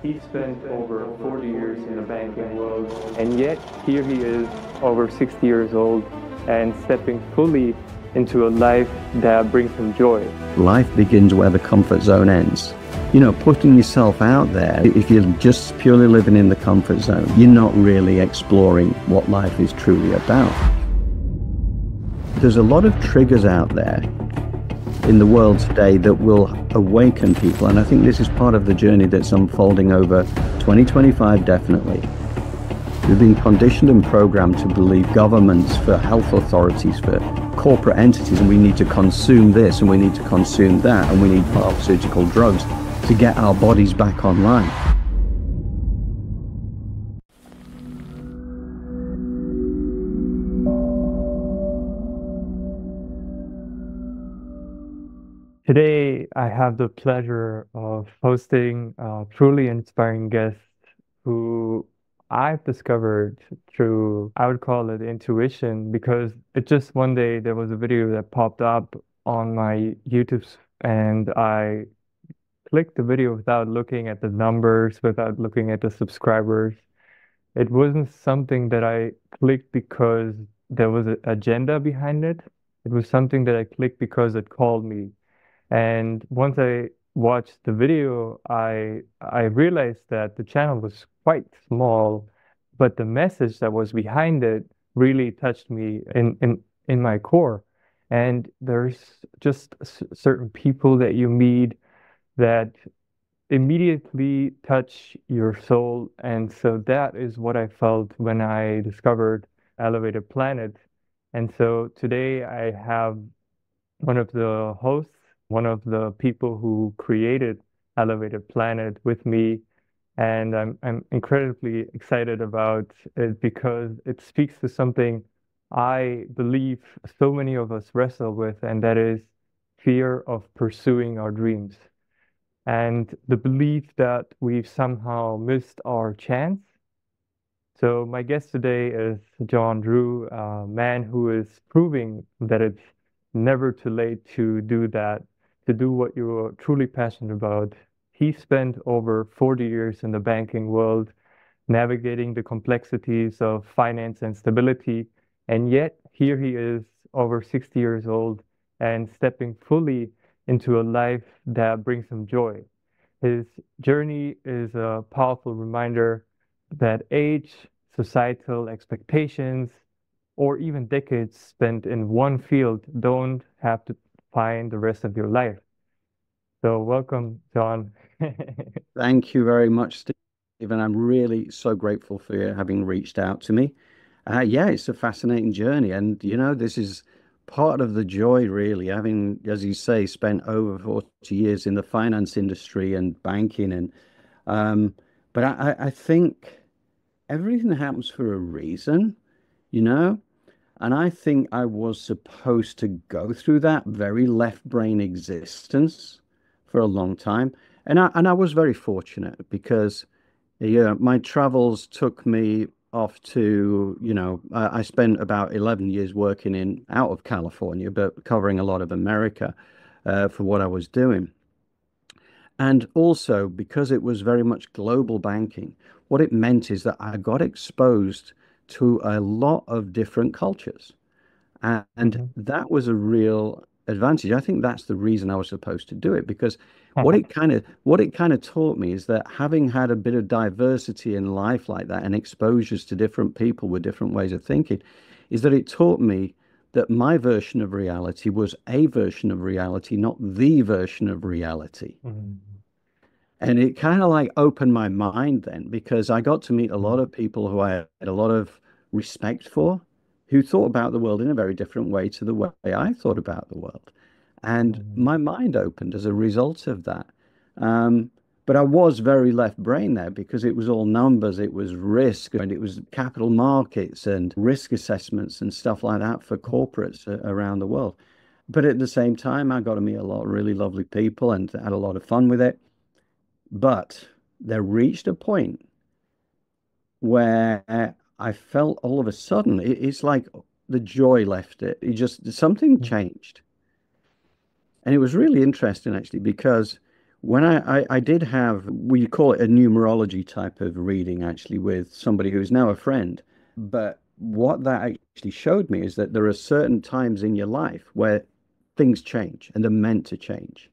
He spent over 40 years in the banking world, and yet here he is, over 60 years old, and stepping fully into a life that brings him joy. Life begins where the comfort zone ends. You know, putting yourself out there, if you're just purely living in the comfort zone, you're not really exploring what life is truly about. There's a lot of triggers out there in the world today that will awaken people, and I think this is part of the journey that's unfolding over 2025, definitely. We've been conditioned and programmed to believe governments, for health authorities, for corporate entities, and we need to consume this and we need to consume that, and we need pharmaceutical drugs to get our bodies back online. Today, I have the pleasure of hosting a truly inspiring guest who I've discovered through, I would call it intuition, because it just one day there was a video that popped up on my YouTube and I clicked the video without looking at the numbers, without looking at the subscribers. It wasn't something that I clicked because there was an agenda behind it. It was something that I clicked because it called me. And once I watched the video, I realized that the channel was quite small, but the message that was behind it really touched me in my core. And there's just certain people that you meet that immediately touch your soul. And so that is what I felt when I discovered Elevated Planet. And so today I have one of the hosts, one of the people who created Elevated Planet with me. And I'm incredibly excited about it because it speaks to something I believe so many of us wrestle with, and that is fear of pursuing our dreams and the belief that we've somehow missed our chance. So my guest today is John Drew, a man who is proving that it's never too late to do that, to do what you're truly passionate about. He spent over 40 years in the banking world, navigating the complexities of finance and stability, and yet here he is, over 60 years old, and stepping fully into a life that brings him joy. His journey is a powerful reminder that age, societal expectations, or even decades spent in one field don't have to define the rest of your life. So, welcome, John. Thank you very much, Stephen. I'm really so grateful for you having reached out to me. Yeah, it's a fascinating journey, and you know, this is part of the joy, really, having, as you say, spent over 40 years in the finance industry and banking, and um, but I think everything happens for a reason, you know. And I think I was supposed to go through that very left brain existence for a long time. And I was very fortunate because yeah, my travels took me off to, I spent about 11 years working in out of California, but covering a lot of America for what I was doing. And also because it was very much global banking, what it meant is that I got exposed to a lot of different cultures. And Mhm. that was a real advantage. I think that's the reason I was supposed to do it because what it kind of taught me is that having had a bit of diversity in life like that and exposures to different people with different ways of thinking, is that it taught me that my version of reality was a version of reality, not the version of reality. Mhm. And it kind of like opened my mind then because I got to meet a lot Mhm. of people who I had a lot of respect for, who thought about the world in a very different way to the way I thought about the world. And Mhm. my mind opened as a result of that. Um, but I was very left brain there because it was all numbers, it was risk, and it was capital markets and risk assessments and stuff like that for corporates around the world. But at the same time, I got to meet a lot of really lovely people and had a lot of fun with it. But there reached a point where I felt all of a sudden it's like the joy left it. Something Mhm. changed. And it was really interesting actually because when I did have, we call it a numerology type of reading actually with somebody who's now a friend. But what that actually showed me is that there are certain times in your life where things change and they're meant to change.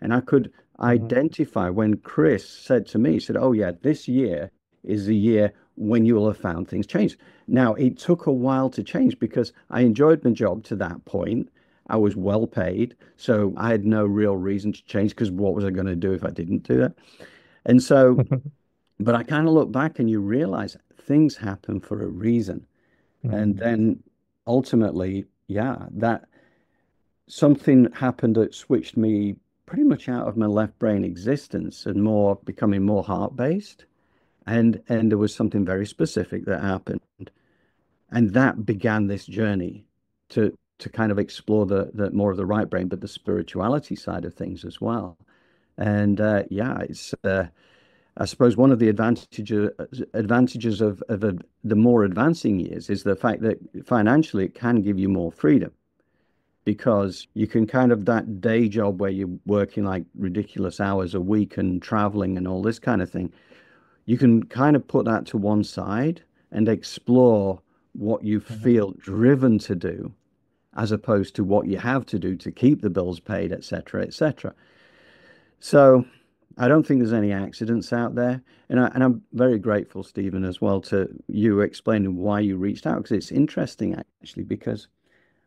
And I could Hmm. identify when Chris said to me, he said, "Oh, yeah, this year is the year when you will have found things change." Now, it took a while to change because I enjoyed my job to that point. I was well paid. So I had no real reason to change because what was I going to do if I didn't do that? And so, but I kind of look back and you realize things happen for a reason. And Hmm. then ultimately, yeah, that something happened that switched me pretty much out of my left brain existence and more becoming more heart based. And there was something very specific that happened. And that began this journey to kind of explore the more of the right brain, but the spirituality side of things as well. And yeah, it's I suppose one of the advantages of the more advancing years is the fact that financially it can give you more freedom because you can kind of that day job where you're working like ridiculous hours a week and traveling and all this kind of thing, you can kind of put that to one side and explore what you Hmm. feel driven to do as opposed to what you have to do to keep the bills paid, etc., etc. So I don't think there's any accidents out there. And I'm very grateful, Stephen, as well, to you explaining why you reached out because it's interesting actually, because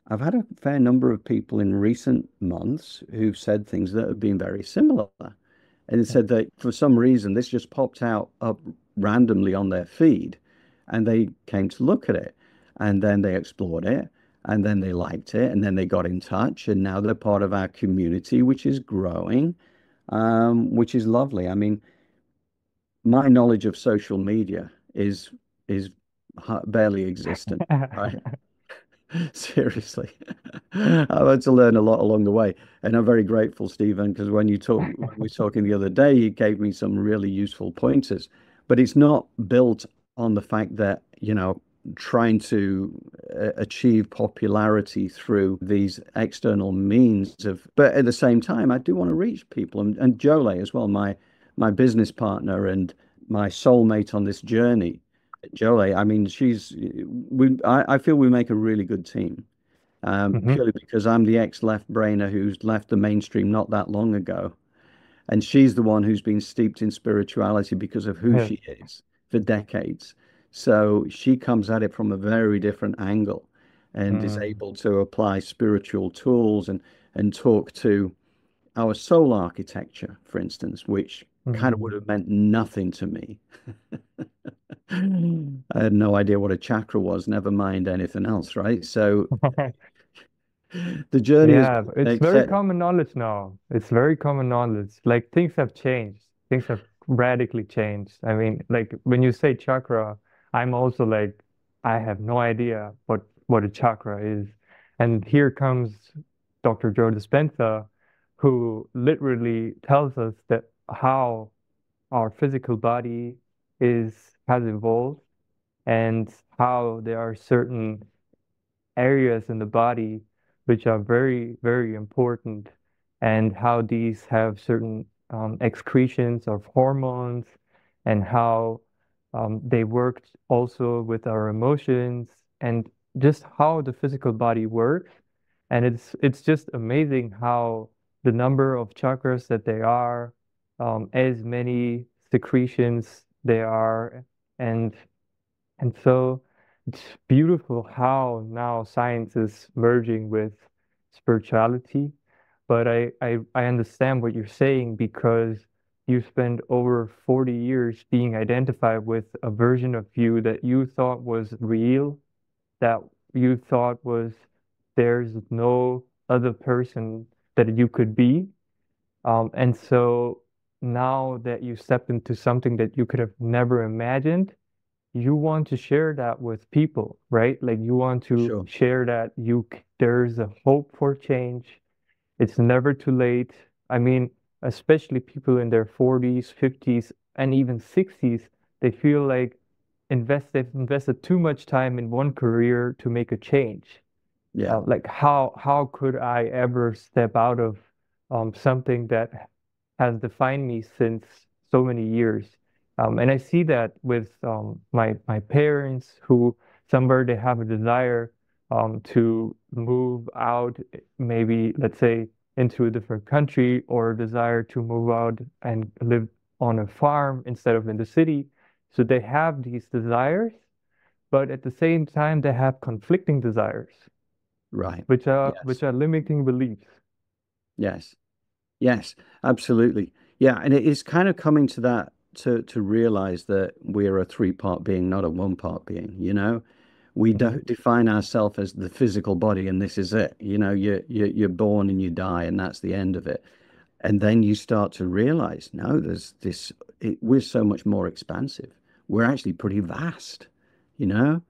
I've had a fair number of people in recent months who've said things that have been very similar. And it said that for some reason this just popped out up randomly on their feed and they came to look at it and then they explored it and then they liked it and then they got in touch and now they're part of our community, which is growing, which is lovely. I mean, my knowledge of social media is barely existent, right? Seriously. I've had to learn a lot along the way. And I'm very grateful, Stephen, because when we were talking the other day, you gave me some really useful pointers. But it's not built on the fact that, trying to achieve popularity through these external means of, but at the same time, I do want to reach people. And Jole as well, my business partner and my soulmate on this journey. Jolie, I mean, I feel we make a really good team, Hmm. purely because I'm the ex-left brainer who's left the mainstream not that long ago. And she's the one who's been steeped in spirituality because of who Yeah. she is for decades. So she comes at it from a very different angle and is Mm. able to apply spiritual tools and talk to our soul architecture, for instance, which kind of would Mm. have meant nothing to me. I had no idea what a chakra was, never mind anything else, right? So the journey has Yeah, been it's very except common knowledge now. It's very common knowledge. Like things have changed. Things have radically changed. I mean, like when you say chakra, I'm also like, I have no idea what a chakra is. And here comes Dr. Joe Dispenza, who literally tells us that how our physical body has evolved and how there are certain areas in the body which are very, very important, and how these have certain excretions of hormones, and how they work also with our emotions, and just how the physical body works. And it's just amazing how the number of chakras that they are, as many secretions there are, and and so it's beautiful how now science is merging with spirituality. But I understand what you're saying because you spent over 40 years being identified with a version of you that you thought was real, that you thought was there's no other person that you could be. And so now that you stepped into something that you could have never imagined, you want to share that with people, right? Like you want to sure. share that there's a hope for change. It's never too late. I mean, especially people in their 40s, 50s, and even 60s, they feel like they've invested too much time in one career to make a change. Yeah. Like how could I ever step out of something that has defined me since so many years. And I see that with my parents who somewhere they have a desire to move out, maybe let's say into a different country, or desire to move out and live on a farm instead of in the city. So they have these desires, but at the same time they have conflicting desires, Right. which Yes. are limiting beliefs. Yes. Yes, absolutely. Yeah, and it is kind of coming to that to realize that we're a three-part being, not a one-part being, you know? We Mhm. don't define ourselves as the physical body and this is it. You know, you're born and you die and that's the end of it. And then you start to realize, no, we're so much more expansive. We're actually pretty vast, you know?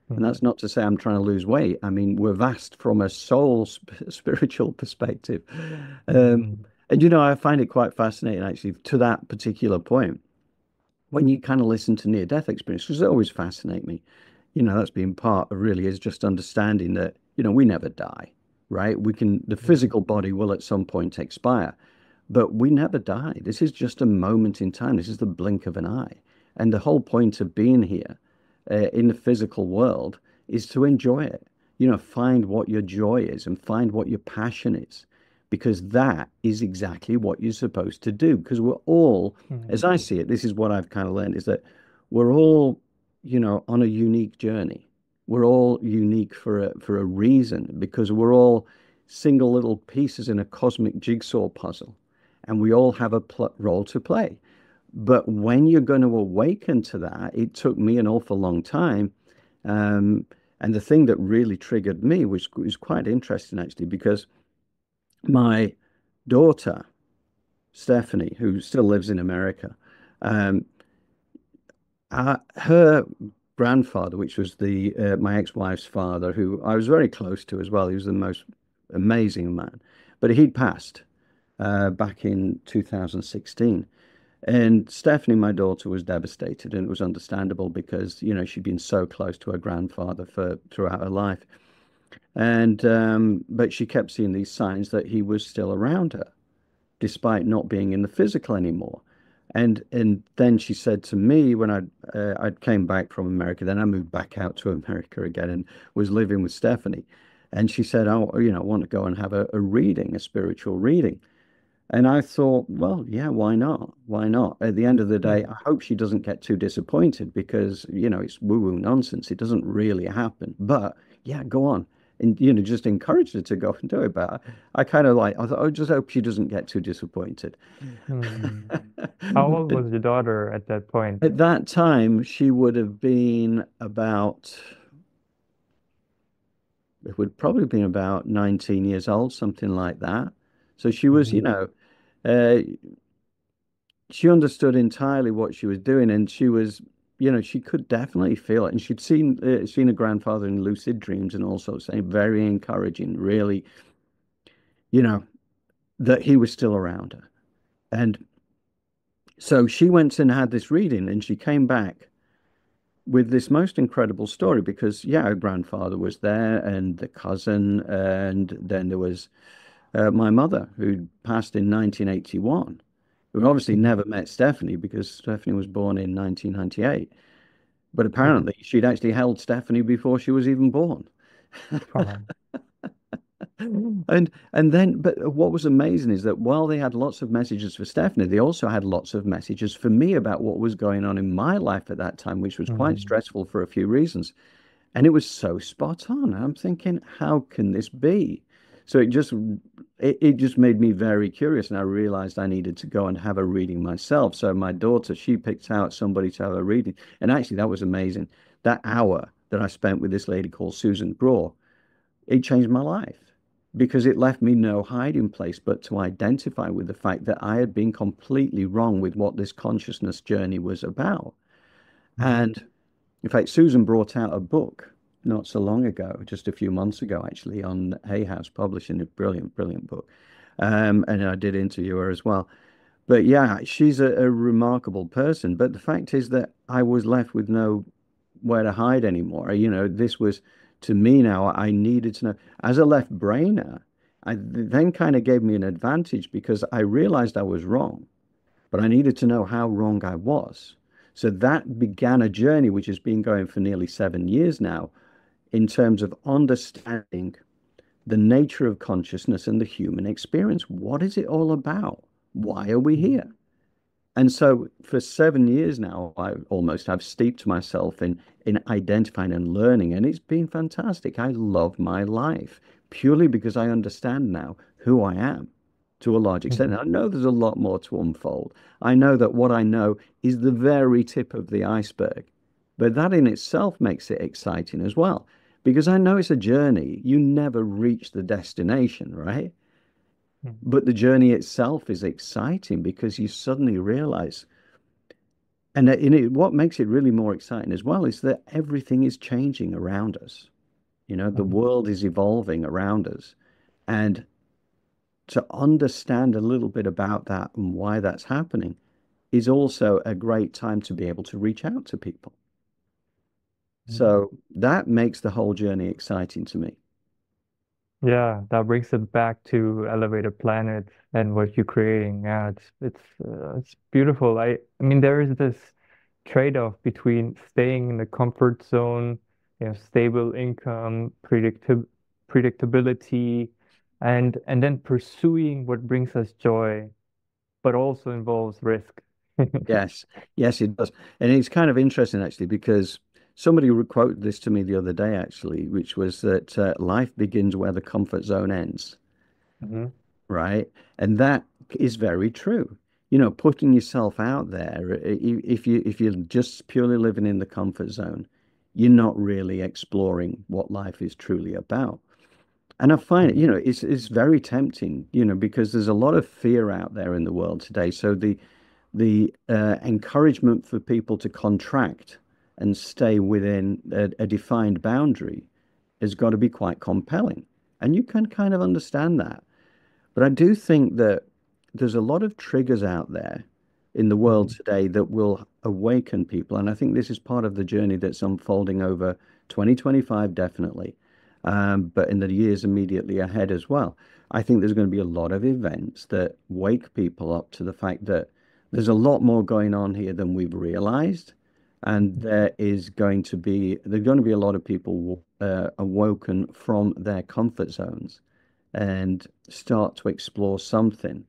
And Mhm. that's not to say I'm trying to lose weight. I mean, we're vast from a spiritual perspective. Um, Mhm. and, I find it quite fascinating, actually, to that particular point. When you kind of listen to near-death experiences, because they always fascinate me, that's been part of really is just understanding that, we never die, right? The Mhm. physical body will at some point expire, but we never die. This is just a moment in time. This is the blink of an eye. And the whole point of being here in the physical world is to enjoy it. Find what your joy is and find what your passion is, because that is exactly what you're supposed to do. Because we're all, as Mhm. I see it, this is what I've kind of learned is that we're all, on a unique journey. We're all unique for a reason because we're all single little pieces in a cosmic jigsaw puzzle and we all have a role to play. But when you're going to awaken to that, it took me an awful long time. Um, and the thing that really triggered me was quite interesting, actually, because my daughter, Stephanie, who still lives in America, um, her grandfather, which was the my ex-wife's father, who I was very close to as well, he was the most amazing man, but he'd passed back in 2016. And Stephanie, my daughter, was devastated, and it was understandable because, she'd been so close to her grandfather for throughout her life. And but she kept seeing these signs that he was still around her, despite not being in the physical anymore. And then she said to me when I came back from America, then I moved back out to America again and was living with Stephanie. And she said, "Oh, I want to go and have a reading, a spiritual reading." And I thought, well, yeah, why not? Why not? At the end of the day, I Mhm. hope she doesn't get too disappointed because, it's woo-woo nonsense. It doesn't really happen. But yeah, go on. And, just encourage her to go and do it. But I kind of I thought, I just hope she doesn't get too disappointed. Mhm. How old And was your daughter at that point? at that time, she would have been it would probably been about 19 years old, something like that. So she was, Mhm. uh, she understood entirely what she was doing, and she was, she could definitely feel it. And she'd seen her grandfather in lucid dreams and also saying very encouraging, really, you know, that he was still around her. And so she went and had this reading, and she came back with this most incredible story because, yeah, her grandfather was there, and the cousin, and then there was my mother who passed in 1981. We obviously Mhm. never met Stephanie because Stephanie was born in 1998. But Mhm. apparently, she'd actually held Stephanie before she was even born. Wow. And then, but what was amazing is that while they had lots of messages for Stephanie, they also had lots of messages for me about what was going on in my life at that time, which was quite Mhm. stressful for a few reasons. And it was so spot on. I'm thinking, how can this be? So it just made me very curious, and I realized I needed to go and have a reading myself. So my daughter, she picked out somebody to have a reading, and actually that was amazing. That hour that I spent with this lady called Susan Braw, it changed my life because it left me no hiding place but to identify with the fact that I had been completely wrong with what this consciousness journey was about. Mhm. And in fact, Susan brought out a book not so long ago, just a few months ago, actually, on Hay House Publishing, a brilliant, brilliant book. And I did interview her as well. But yeah, she's a remarkable person. But the fact is that I was left with nowhere to hide anymore. This was to me now, I needed to know. As a left brainer, then kind of gave me an advantage because I realized I was wrong, but I needed to know how wrong I was. So that began a journey which has been going for nearly 7 years now in terms of understanding the nature of consciousness and the human experience. What is it all about? Why are we Mhm. here? And so for 7 years now, I almost have steeped myself in identifying and learning, and it's been fantastic. I love my life purely because I understand now who I am to a large extent. Mhm. I know there's a lot more to unfold. I know that what I know is the very tip of the iceberg, but that in itself makes it exciting as well, because I know it's a journey. You never reach the destination, right? Mhm. But the journey itself is exciting because you suddenly realize, and what makes it really more exciting as well is that everything is changing around us. You know, the Mhm. world is evolving around us. And to understand a little bit about that and why that's happening is also a great time to be able to reach out to people. Mhm. So that makes the whole journey exciting to me. Yeah, that brings it back to Elevated Planet and what you're creating. Yeah, it's beautiful. I mean, there is this trade-off between staying in the comfort zone, stable income, predictability, and then pursuing what brings us joy, but also involves risk. Yes, yes, it does. And it's kind of interesting actually because somebody quoted this to me the other day actually, which was that life begins where the comfort zone ends, Hmm. right? And that is very true. You know, putting yourself out there, if you're just purely living in the comfort zone, you're not really exploring what life is truly about. And I find, Hmm. it's very tempting, because there's a lot of fear out there in the world today. So the encouragement for people to contract and stay within a defined boundary has got to be quite compelling. And you can kind of understand that. But I do think that there's a lot of triggers out there in the world Hmm. today that will awaken people. And I think this is part of the journey that's unfolding over 2025, definitely. But in the years immediately ahead as well. I think there's going to be a lot of events that wake people up to the fact that there's a lot more going on here than we've realized. And there's going to be a lot of people awoken from their comfort zones and start to explore something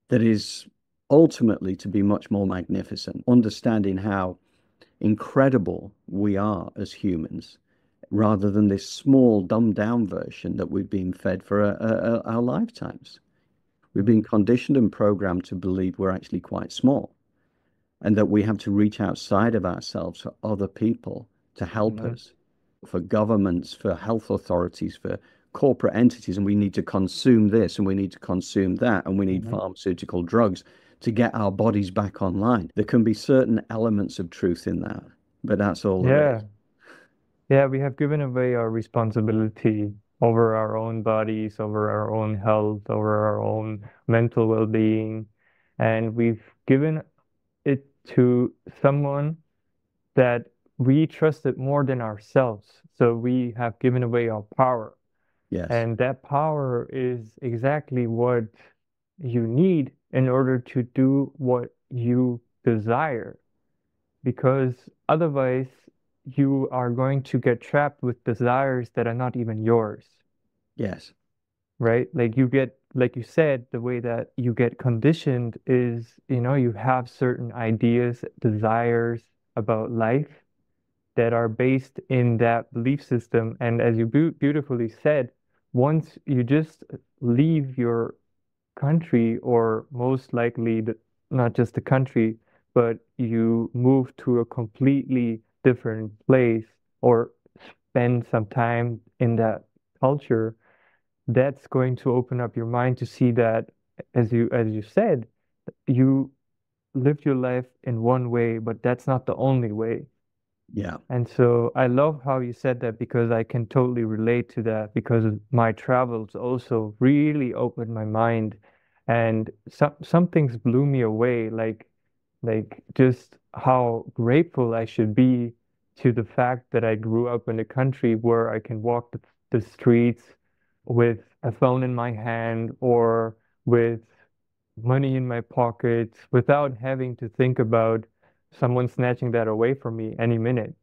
that is ultimately to be much more magnificent, understanding how incredible we are as humans rather than this small, dumbed down version that we've been fed for our lifetimes. We've been conditioned and programmed to believe we're actually quite small and that we have to reach outside of ourselves for other people to help Hmm. us, for governments, for health authorities, for corporate entities, and we need to consume this and we need to consume that, and we need Hmm. pharmaceutical drugs to get our bodies back online. There can be certain elements of truth in that, but that's all there is. Yeah. Yeah, we have given away our responsibility over our own bodies, over our own health, over our own mental well-being, and we've given it to someone that we trusted more than ourselves. So we have given away our power, Yes, and that power is exactly what you need in order to do what you desire, because otherwise you are going to get trapped with desires that are not even yours, yes, right? Like like you said, the way that you get conditioned is, you have certain ideas, desires about life that are based in that belief system. And as you beautifully said, once you just leave your country, or most likely not just the country, but you move to a completely different place or spend some time in that culture, that's going to open up your mind to see that, as you said, you lived your life in one way, but that's not the only way. yeah, And so I love how you said that, because I can totally relate to that, because my travels also really opened my mind, and some things blew me away, like just how grateful I should be to the fact that I grew up in a country where I can walk the streets with a phone in my hand or with money in my pocket without having to think about someone snatching that away from me any minute.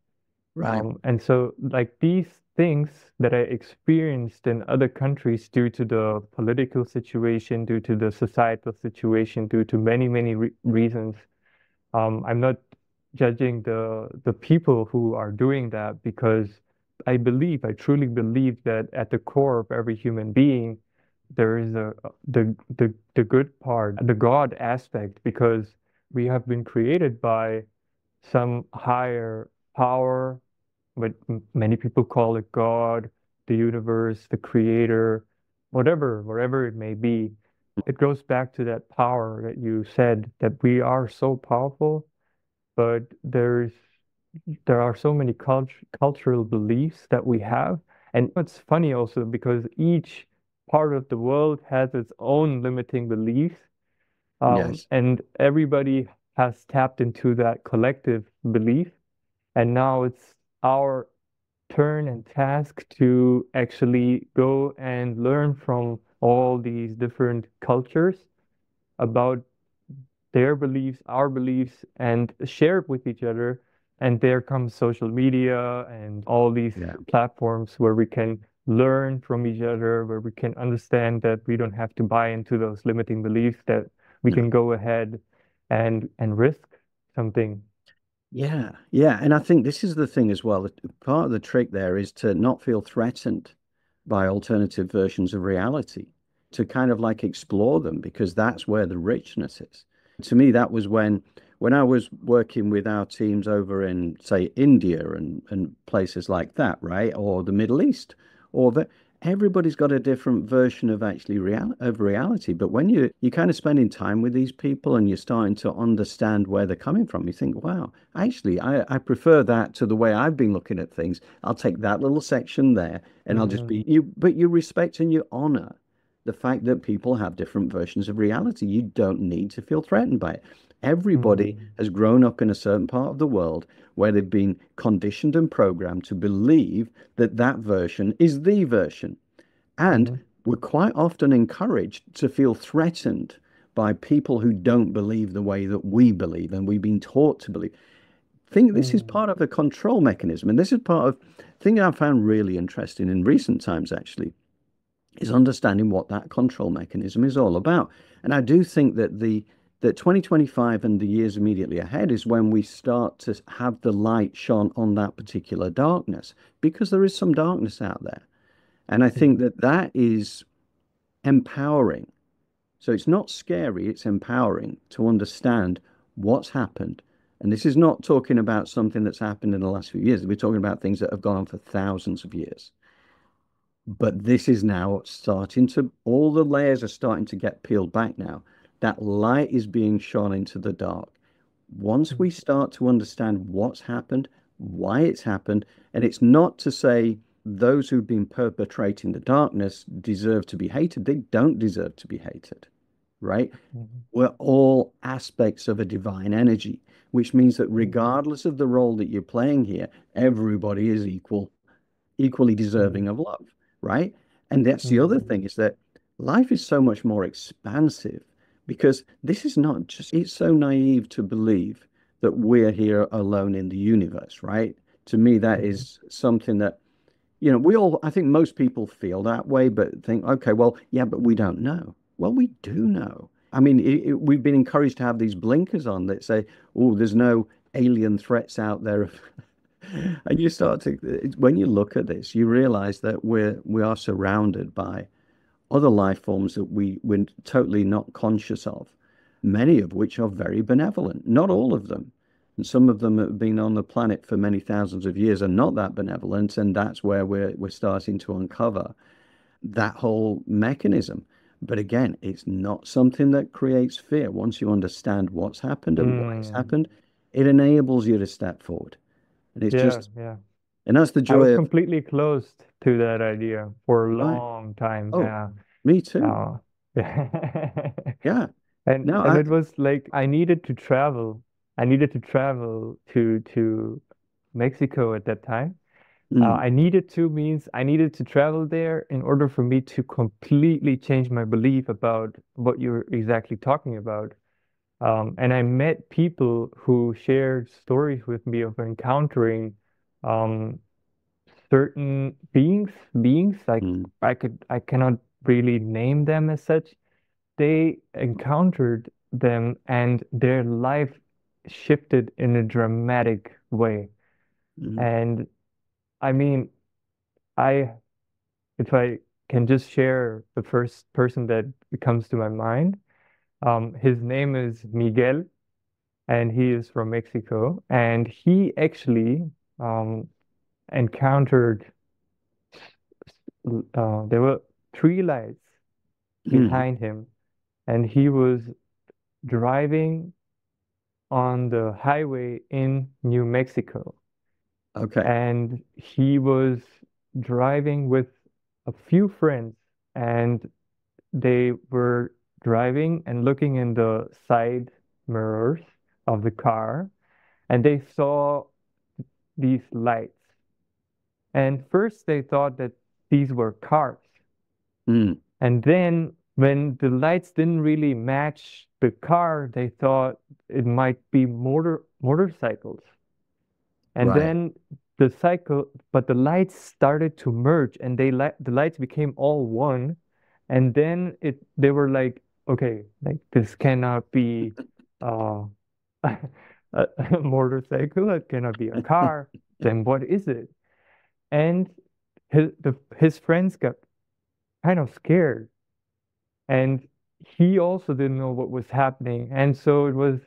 Right. And so, like these things that I experienced in other countries due to the political situation, due to the societal situation, due to many, many re reasons, I'm not judging the people who are doing that because I truly believe that at the core of every human being, there is the good part, the God aspect, because we have been created by some higher power, but many people call it God, the universe, the creator, whatever it may be. It goes back to that power that you said that we are so powerful, but there are so many cultural beliefs that we have. And it's funny also because each part of the world has its own limiting beliefs, Yes. and everybody has tapped into that collective belief. And now it's our turn and task to actually go and learn from all these different cultures about their beliefs, our beliefs, and share it with each other. And there comes social media and all these Yeah. platforms where we can learn from each other, where we can understand that we don't have to buy into those limiting beliefs, that we No. can go ahead and risk something. Yeah. Yeah. And I think this is the thing as well. That part of the trick there is to not feel threatened by alternative versions of reality, to kind of like explore them because that's where the richness is. To me, that was when I was working with our teams over in, say, India and places like that, right? Or the Middle East, or the, everybody's got a different version of actually reality. But when you kind of spending time with these people and you're starting to understand where they're coming from, you think, wow, actually, I prefer that to the way I've been looking at things. I'll take that little section there and I'll just be Mm, you, but you respect and you honor the fact that people have different versions of reality. You don't need to feel threatened by it. Everybody mm, has grown up in a certain part of the world where they've been conditioned and programmed to believe that that version is the version. And mm, we're quite often encouraged to feel threatened by people who don't believe the way that we believe and we've been taught to believe. I think this is mm, part of a control mechanism, and this is part of thing I found really interesting in recent times actually is understanding what that control mechanism is all about. And I do think that the that 2025 and the years immediately ahead is when we start to have the light shone on that particular darkness because there is some darkness out there. And I think mm, that that is empowering. So it's not scary, it's empowering to understand what's happened. And this is not talking about something that's happened in the last few years. We're talking about things that have gone on for thousands of years. But this is now starting to, all the layers are starting to get peeled back now. That light is being shone into the dark. Once mm, we start to understand what's happened, why it's happened, and it's not to say those who've been perpetrating the darkness deserve to be hated. They don't deserve to be hated, right? mm, We're all aspects of a divine energy, which means that mm, regardless of the role that you're playing here, everybody is equally deserving mm, of love, right? And that's the other mm, thing is that life is so much more expansive because this is not just, it's so naive to believe that we're here alone in the universe, right? To me, that mm, is something that, we all, I think most people feel that way, but think, okay, well, yeah, but we don't know. Well, we do know. I mean, we've been encouraged to have these blinkers on that say, oh, there's no alien threats out there. And you start to, when you look at this, you realize that we are surrounded by other life forms that we're totally not conscious of, many of which are very benevolent. Not all of them. And some of them have been on the planet for many thousands of years and not that benevolent. And that's where we're starting to uncover that whole mechanism. But again, it's not something that creates fear. Once you understand what's happened and why it's mm. happened, it enables you to step forward. And it's Yeah, just, yeah. and that's the I was joy of, completely closed to that idea for a right. long time. Oh, Yeah. me too. Uh, yeah. Yeah. And No, and it was like I needed to travel. I needed to travel to Mexico at that time. Mm, I needed to means I needed to travel there in order for me to completely change my belief about what you're exactly talking about. And I met people who shared stories with me of encountering um, certain beings like mm, I cannot really name them as such. They encountered them and their life shifted in a dramatic way. mm, And I mean, I if I can just share the first person that comes to my mind, his name is Miguel, and he is from Mexico, and he actually um, encountered there were three lights mm. behind him, and he was driving on the highway in New Mexico, Okay. and he was driving with a few friends, and they were driving and looking in the side mirrors of the car, and they saw these lights. And first they thought that these were cars. Mm, And then when the lights didn't really match the car, they thought it might be motorcycles. And right. then but the lights started to merge and the lights became all one. And then they were like, okay, like this cannot be uh a motorcycle, it cannot be a car. Then what is it? And his friends got kind of scared, and he also didn't know what was happening. And so it was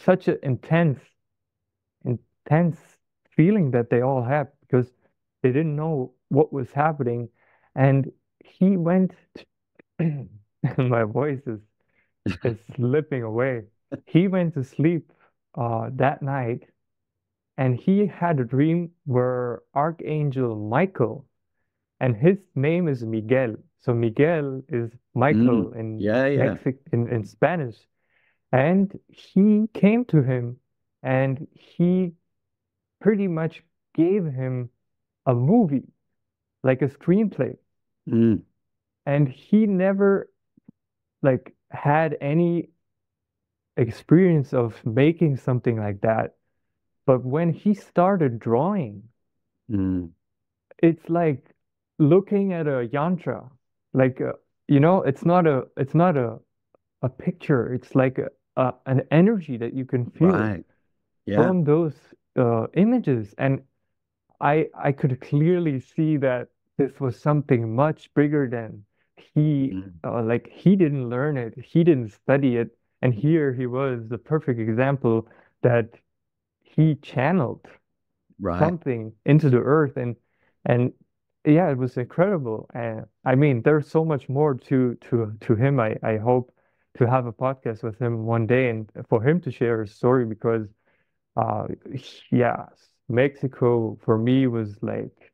such an intense feeling that they all had because they didn't know what was happening. And he went my voice is slipping away. He went to sleep that night, and he had a dream where Archangel Michael, and his name is Miguel. So Miguel is Mm, Michael in yeah, yeah. in Spanish. And he came to him and he pretty much gave him a movie, like a screenplay. Mm, And he never like had any experience of making something like that. But when he started drawing, mm, it's like looking at a yantra. Like it's not a picture. It's like an energy that you can feel right. Yeah. from those images. And I could clearly see that this was something much bigger than Mm, like he didn't learn it, he didn't study it, and here he was the perfect example that he channeled right. something into the earth, and yeah, it was incredible. And I mean, there's so much more to him. I hope to have a podcast with him one day and for him to share his story because uh yeah, Mexico for me was like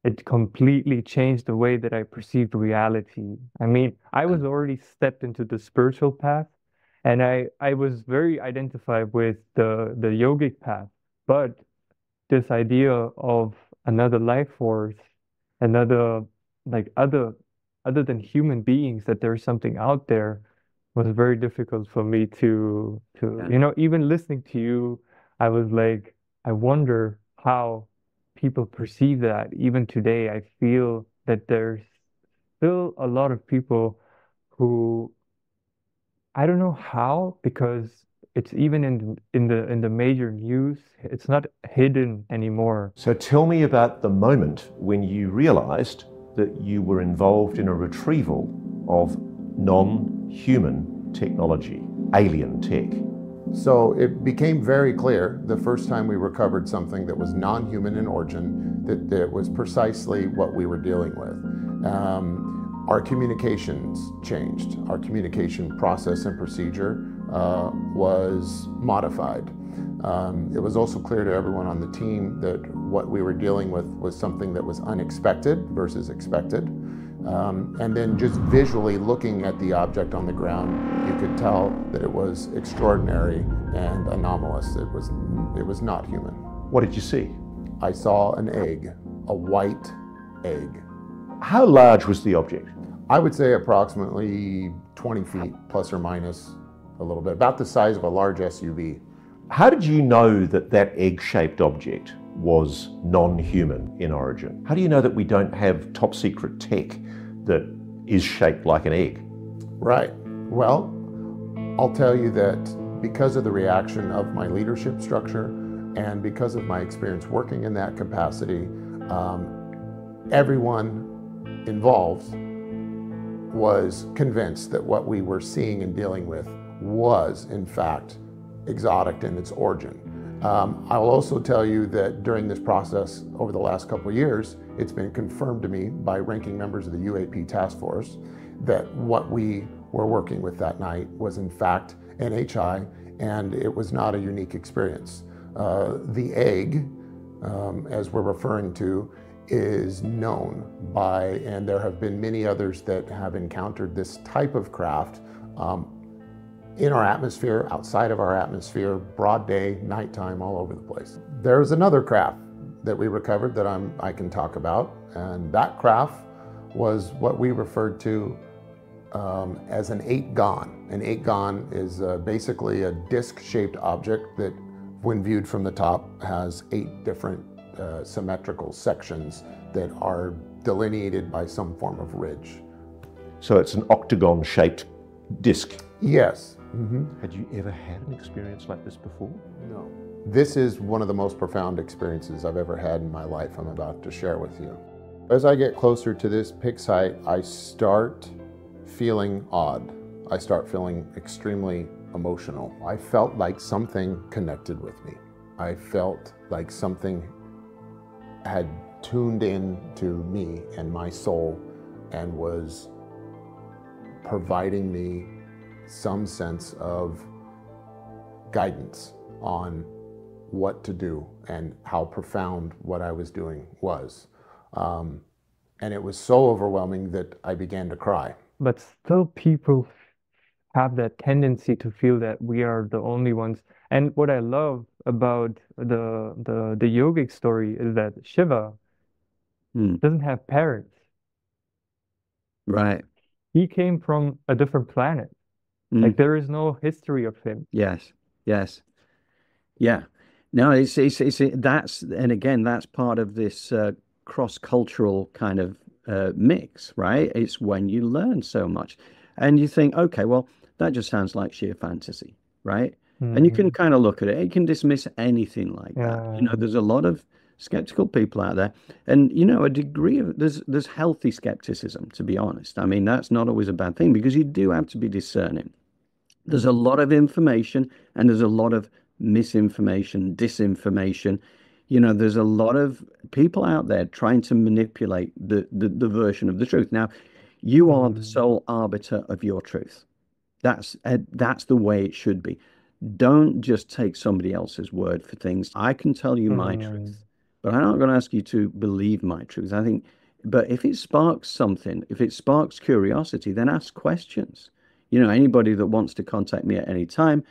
it completely changed the way that I perceived reality. I mean, I was already stepped into the spiritual path, and I was very identified with the yogic path, but this idea of another life force, another like other than human beings, that there's something out there was very difficult for me to Yeah. even listening to you, I was like, I wonder how people perceive that. Even today, I feel that there's still a lot of people who I don't know how, because it's even in the major news, it's not hidden anymore. So tell me about the moment when you realized that you were involved in a retrieval of non-human technology, alien tech. So it became very clear the first time we recovered something that was non-human in origin, that was precisely what we were dealing with. Our communications changed. Our communication process and procedure was modified. It was also clear to everyone on the team that what we were dealing with was something that was unexpected versus expected. And then just visually looking at the object on the ground, you could tell that it was extraordinary and anomalous. It was not human. What did you see? I saw an egg, a white egg. How large was the object? I would say approximately 20 feet, plus or minus a little bit, about the size of a large SUV. How did you know that that egg-shaped object was non-human in origin? How do you know that we don't have top secret tech that is shaped like an egg? Right. Well, I'll tell you that because of the reaction of my leadership structure and because of my experience working in that capacity, everyone involved was convinced that what we were seeing and dealing with was, in fact, exotic in its origin. I will also tell you that during this process over the last couple of years, it's been confirmed to me by ranking members of the UAP task force that what we were working with that night was in fact NHI, and it was not a unique experience. The egg, as we're referring to, is known by, and there have been many others that have encountered this type of craft in our atmosphere, outside of our atmosphere, broad day, nighttime, all over the place. There's another craft that we recovered that I can talk about, and that craft was what we referred to as an 8-gon. An 8-gon is basically a disc-shaped object that, when viewed from the top, has 8 different symmetrical sections that are delineated by some form of ridge. So it's an octagon-shaped disc. Yes. Had you ever had an experience like this before? No. This is one of the most profound experiences I've ever had in my life I'm about to share with you. As I get closer to this pick site, I start feeling odd. I start feeling extremely emotional. I felt like something connected with me. I felt like something had tuned in to me and my soul and was providing me some sense of guidance on what to do and how profound what I was doing was. And it was so overwhelming that I began to cry. But still people have that tendency to feel that we are the only ones. And what I love about the yogic story is that Shiva doesn't have parents. Right. He came from a different planet. Like there is no history of him. Yes. Yes. Yeah. No, it's that's, and again, that's part of this cross-cultural kind of mix, right? It's when you learn so much and you think, okay, well, that just sounds like sheer fantasy, right? And you can kind of look at it. You can dismiss anything like that. You know, there's a lot of skeptical people out there, and you know, a degree of there's healthy skepticism, to be honest. I mean, that's not always a bad thing because you do have to be discerning. There's a lot of information and there's a lot of misinformation, disinformation. You know, there's a lot of people out there trying to manipulate the version of the truth. Now, you are the sole arbiter of your truth. That's the way it should be. Don't just take somebody else's word for things. I can tell you my truth, but I'm not going to ask you to believe my truth. I think, but if it sparks something, if it sparks curiosity, then ask questions. You know, anybody that wants to contact me at any time,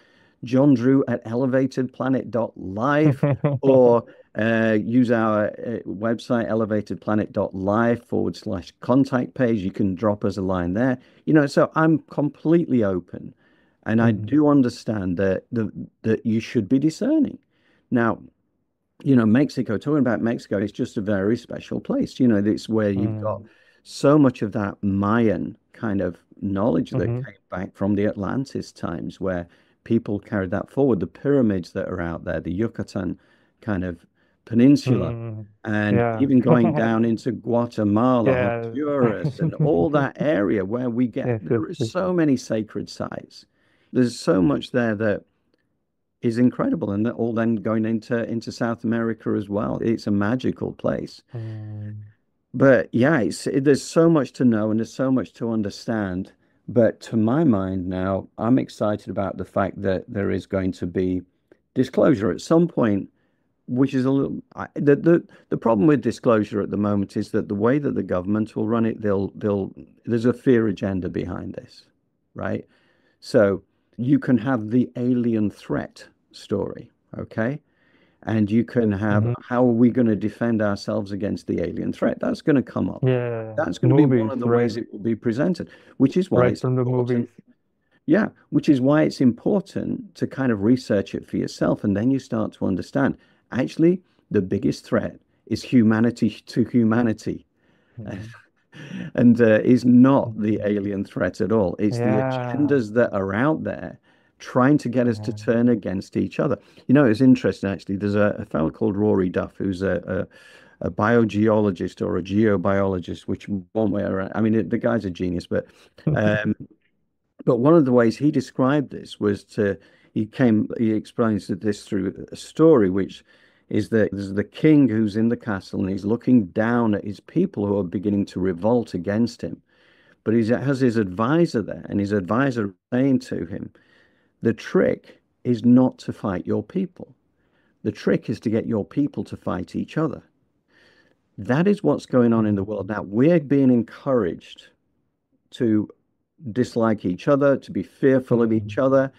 John Drew at elevatedplanet.live or use our website, elevatedplanet.live/contact page. You can drop us a line there. You know, so I'm completely open. And I do understand that you should be discerning. Now, you know, Mexico, talking about Mexico, it's just a very special place. You know, it's where you've got so much of that Mayan kind of knowledge that came back from the Atlantis times, where people carried that forward. The pyramids that are out there, the Yucatan kind of peninsula, and even going down into Guatemala, Honduras, and all that area where we get, there are so many sacred sites. There's so much there that is incredible, and that all then going into South America as well. It's a magical place. But yeah, there's so much to know and there's so much to understand. But to my mind now, I'm excited about the fact that there is going to be disclosure at some point, which is a little the problem with disclosure at the moment is that the way that the government will run it, there's a fear agenda behind this, right? So you can have the alien threat story, okay? And you can have, hmm how are we going to defend ourselves against the alien threat? That's going to come up. Yeah, That's going to be one movies, of the right? ways it will be presented, which is why Right it's from the movies. important. Yeah, which is why it's important to kind of research it for yourself. And then you start to understand actually, the biggest threat is humanity to humanity. Mhm. And is not the Mhm. alien threat at all. It's the Yeah, agendas that are out there trying to get us to yeah. turn against each other. You know, it's interesting actually. There's a fellow called Rory Duff who's a biogeologist or a geobiologist, which one way around. I mean, the guy's a genius, um, but one of the ways he described this was he explains this through a story, which is that there's the king who's in the castle and he's looking down at his people who are beginning to revolt against him. But he has his advisor there, and his advisor saying to him, the trick is not to fight your people. The trick is to get your people to fight each other. That is what's going on in the world Mhm. now. We're being encouraged to dislike each other, to be fearful of each Mhm. other,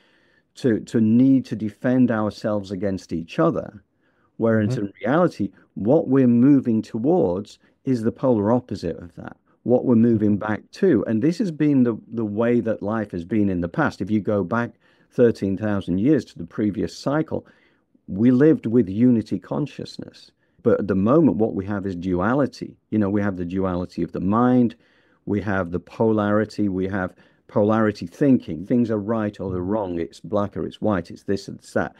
to need to defend ourselves against each other. Whereas Mhm. in reality, what we're moving towards is the polar opposite of that. What we're moving Mhm. back to. And this has been the way that life has been in the past. If you go back 13,000 years to the previous cycle, we lived with unity consciousness. But at the moment, what we have is duality. You know, we have the duality of the mind, we have the polarity, we have polarity thinking. Things are right or they're Mhm. wrong. It's black or it's white. It's this and it's that.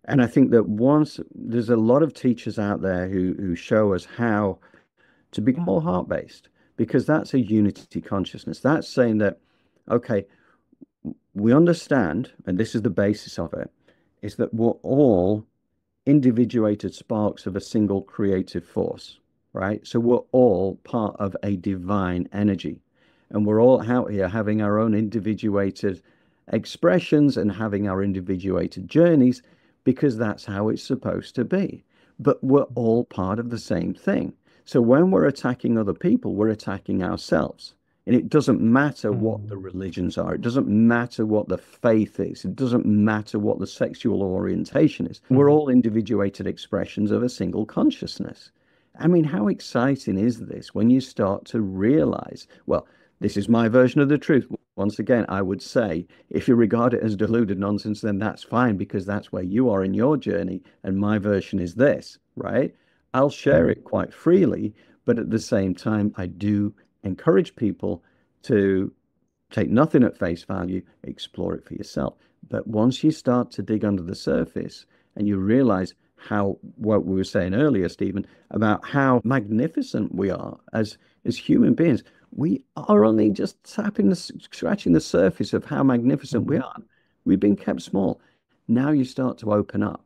And I think that once there's a lot of teachers out there who show us how to be more heart-based, because that's a unity consciousness. That's saying that, okay, we understand, and this is the basis of it, is that we're all individuated sparks of a single creative force, right? So we're all part of a divine energy. And we're all out here having our own individuated expressions and having our individuated journeys because that's how it's supposed to be. But we're all part of the same thing. So when we're attacking other people, we're attacking ourselves. And it doesn't matter what the Mhm. religions are. It doesn't matter what the faith is. It doesn't matter what the sexual orientation is. We're Mhm. all individuated expressions of a single consciousness. I mean, how exciting is this when you start to realize, well, this is my version of the truth. Once again, I would say if you regard it as deluded nonsense, then that's fine because that's where you are in your journey. And my version is this, right? I'll share it quite freely, but at the same time, I do encourage people to take nothing at face value, explore it for yourself. But once you start to dig under the surface and you realize how, what we were saying earlier, Stephen, about how magnificent we are as human beings, we are only just scratching the surface of how magnificent we Mhm. are. We've been kept small. Now you start to open up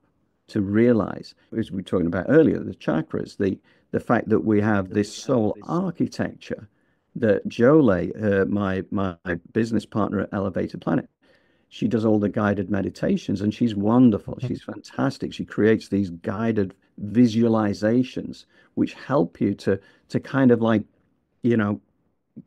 to realize, as we were talking about earlier, the chakras, the fact that we have this soul architecture that Jolay, my business partner at Elevated Planet, she does all the guided meditations and she's wonderful. Mhm. She's fantastic. She creates these guided visualizations which help you to kind of like, you know,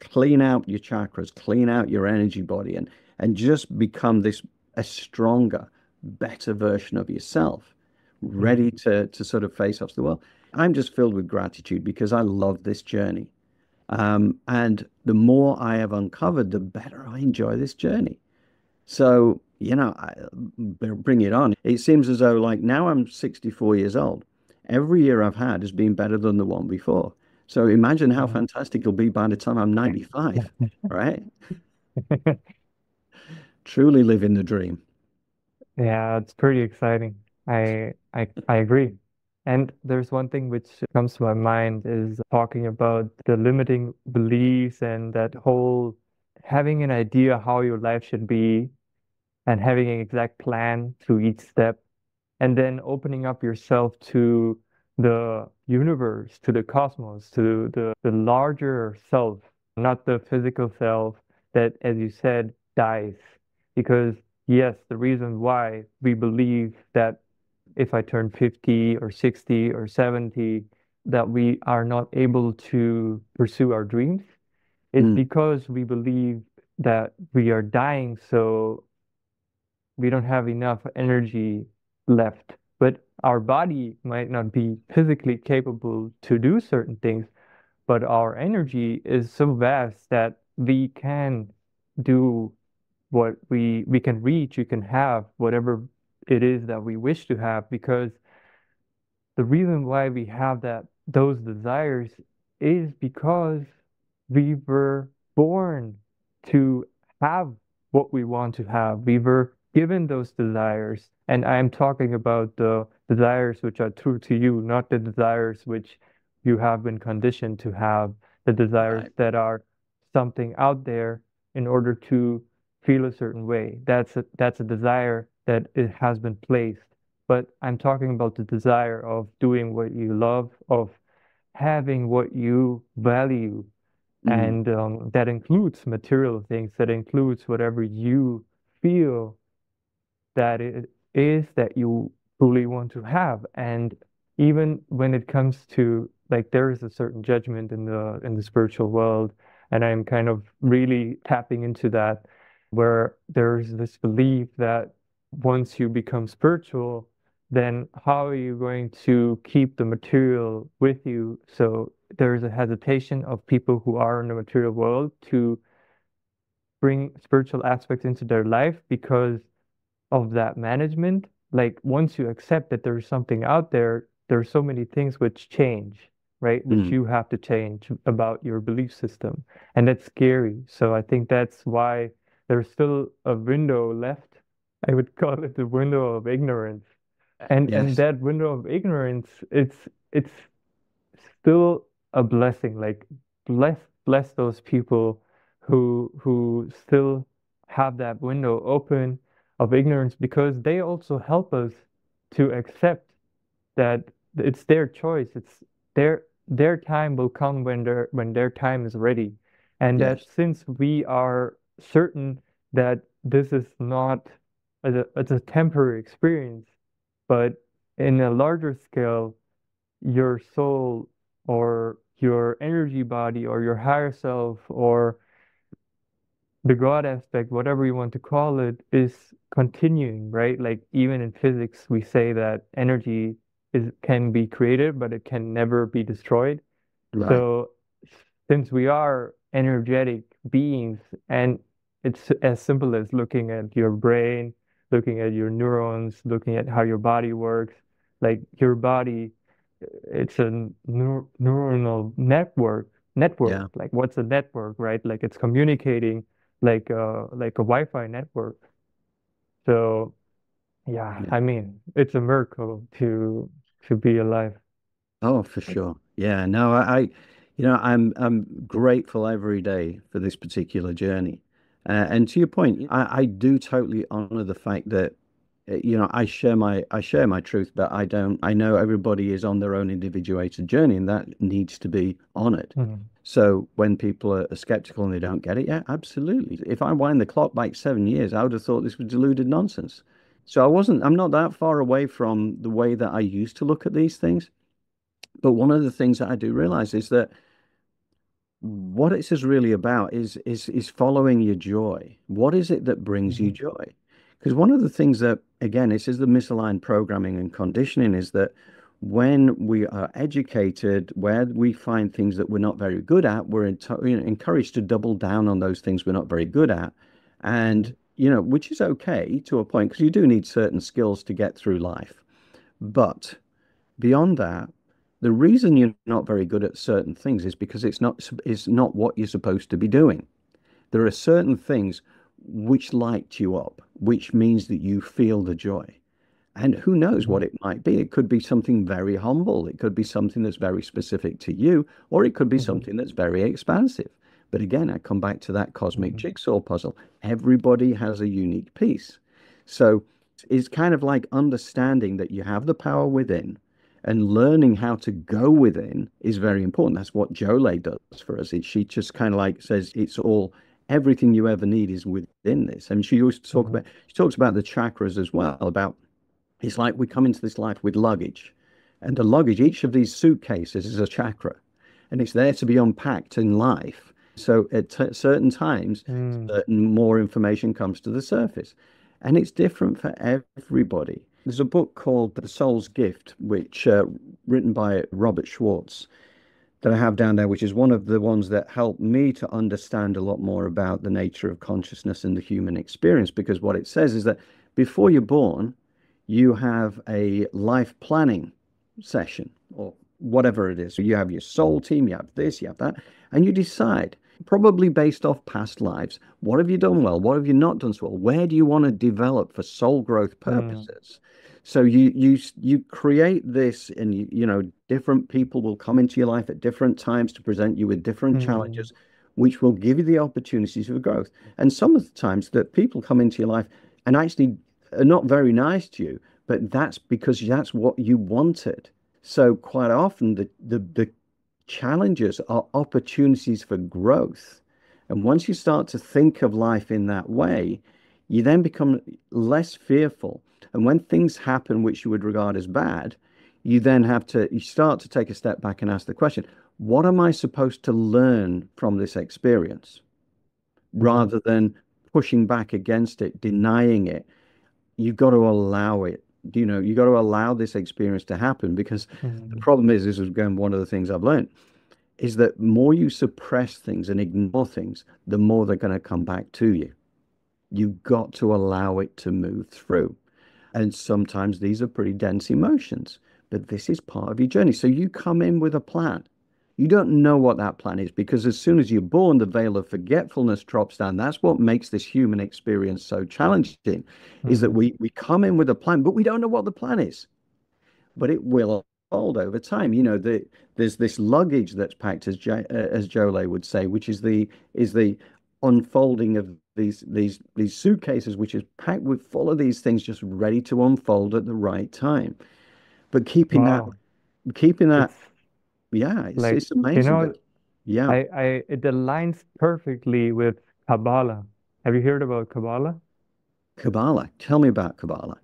clean out your chakras, clean out your energy body and just become this a stronger, better version of yourself, ready Mhm. to sort of face off the world. I'm just filled with gratitude because I love this journey. And the more I have uncovered, the better I enjoy this journey. So, you know, bring it on. It seems as though, like, now I'm 64 years old. Every year I've had has been better than the one before. So imagine how Mhm. fantastic it'll be by the time I'm 95, right? Truly living the dream. Yeah, it's pretty exciting. I agree. And there's one thing which comes to my mind is talking about the limiting beliefs and that whole having an idea how your life should be and having an exact plan to each step, and then opening up yourself to the universe, to the cosmos, to the larger self, not the physical self that, as you said, dies. Because, yes, the reason why we believe that if I turn 50 or 60 or 70, that we are not able to pursue our dreams, it's Mm, because we believe that we are dying, so we don't have enough energy left. But our body might not be physically capable to do certain things, but our energy is so vast that we can do what we can reach, we can have whatever it is that we wish to have, because the reason why we have those desires is because we were born to have what we want to have. We were given those desires. And I'm talking about the desires which are true to you, not the desires which you have been conditioned to have, the desires Right. that are something out there in order to feel a certain way. That's a desire that it has been placed. But I'm talking about the desire of doing what you love, of having what you value, Mm. and that includes material things, that includes whatever you feel that it is that you truly want to have. And even when it comes to, like, there is a certain judgment in the spiritual world, and I'm kind of really tapping into that, where there's this belief that once you become spiritual, then how are you going to keep the material with you? So there's a hesitation of people who are in the material world to bring spiritual aspects into their life because of that management. Like, once you accept that there's something out there, there's so many things which change, right? Which Mm. you have to change about your belief system. And that's scary. So I think that's why there's still a window left. I would call it the window of ignorance. And Yes. that window of ignorance, it's still a blessing. Like, bless those people who still have that window open of ignorance, because they also help us to accept that it's their choice. It's their time will come when their time is ready. And that Yes. since we are certain that this is not it's a temporary experience, but in a larger scale, your soul or your energy body or your higher self or the God aspect, whatever you want to call it, is continuing, right? Like, even in physics, we say that energy can be created, but it can never be destroyed. Right. So since we are energetic beings, and it's as simple as looking at your brain, looking at your neurons, looking at how your body works, like your body, it's a neuronal network. Yeah. Like, what's a network, right? Like, it's communicating like a Wi-Fi network. So yeah, Yeah. I mean, it's a miracle to be alive. Oh, for sure. Yeah. No, I'm grateful every day for this particular journey. And to your point, I do totally honor the fact that I share my truth, but I know everybody is on their own individuated journey, and that needs to be honored. Mhm. So when people are skeptical and they don't get it, yeah, absolutely. If I wind the clock back 7 years, I would have thought this was deluded nonsense. So I'm not that far away from the way that I used to look at these things. But one of the things that I do realize is that what this is really about is following your joy. What is it that brings you Mhm. joy? Because one of the things that, again, this is the misaligned programming and conditioning, is that when we are educated, where we find things that we're not very good at, we're encouraged to double down on those things we're not very good at. Mhm. And, which is okay to a point, because you do need certain skills to get through life. But beyond that, the reason you're not very good at certain things is because it's not what you're supposed to be doing. There are certain things which light you up, which means that you feel the joy. And who knows what Mhm. it might be? It could be something very humble. It could be something that's very specific to you, or it could be Mhm. something that's very expansive. But again, I come back to that cosmic Mhm. jigsaw puzzle. Everybody has a unique piece. So it's kind of like understanding that you have the power within, and learning how to go within is very important. That's what Jolene does for us. She just kind of like says it's all, everything you ever need is within this. And Mhm. she talks about the chakras as well, about it's like we come into this life with luggage, and the luggage, each of these suitcases is a chakra, and it's there to be unpacked in life. So at certain times, Mm. certain more information comes to the surface, and it's different for everybody. There's a book called The Soul's Gift, which written by Robert Schwartz, that I have down there, which is one of the ones that helped me to understand a lot more about the nature of consciousness and the human experience. Because what it says is that before you're born, you have a life planning session or whatever it is. So you have your soul team, you have this, you have that, and you decide, probably based off past lives, what have you done well? What have you not done so well? Where do you want to develop for soul growth Mm, purposes? So you create this, and different people will come into your life at different times to present you with different mm, challenges, which will give you the opportunities for growth. And some of the times that people come into your life and actually are not very nice to you, but that's because that's what you wanted. So quite often the challenges are opportunities for growth. And once you start to think of life in that way, you then become less fearful. And when things happen which you would regard as bad, you start to take a step back and ask the question, what am I supposed to learn from this experience? mm, Rather than pushing back against it, denying it, you got to allow it. You got to allow this experience to happen, because the mm. problem is, this is again one of the things I've learned, is that more you suppress things and ignore things, the more they're going to come back to you. You've got to allow it to move through. And sometimes these are pretty dense emotions, but this is part of your journey. So you come in with a plan. You don't know what that plan is, because as soon as you're born, the veil of forgetfulness drops down. That's what makes this human experience so challenging, is that Mm. we come in with a plan, but we don't know what the plan is. But it will unfold over time. There's this luggage that's packed, as Jole would say, which is the unfolding of these suitcases, which is packed with full of these things, just ready to unfold at the right time. But Wow. keeping that, It's yeah, like, it's amazing. But yeah, it aligns perfectly with Kabbalah. Have you heard about Kabbalah? Kabbalah. Tell me about Kabbalah.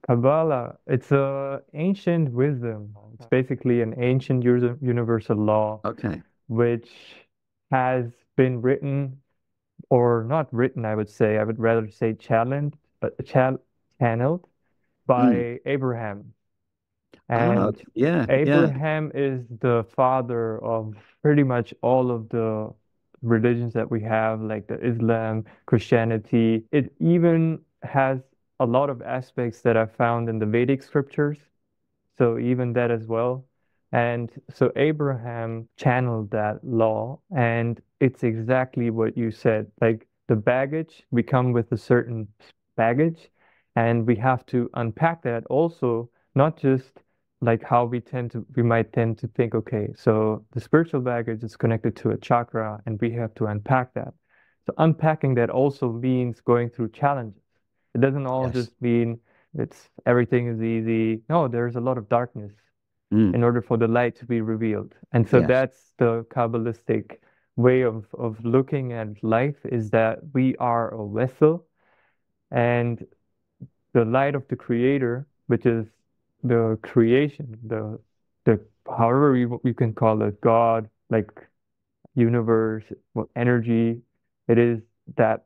Kabbalah, it's a ancient wisdom. It's basically an ancient universal law Okay. which has been written, or not written, I would say. I would rather say channeled Mm. by Abraham. Ah, And yeah, yeah. Abraham is the father of pretty much all of the religions that we have, like the Islam, Christianity. It even has a lot of aspects that are found in the Vedic scriptures. So even that as well. And so Abraham channeled that law, and it's exactly what you said. Like the baggage, we come with a certain baggage, and we have to unpack that also, not just like how we might tend to think, okay, so the spiritual baggage is connected to a chakra, and we have to unpack that. So unpacking that also means going through challenges. It doesn't all Yes. just mean everything is easy. No, there's a lot of darkness Mm. in order for the light to be revealed. And so Yes. that's the Kabbalistic way of looking at life, is that we are a vessel, and the light of the creator, which is the creation, the however we can call it, God, like universe, energy, it is that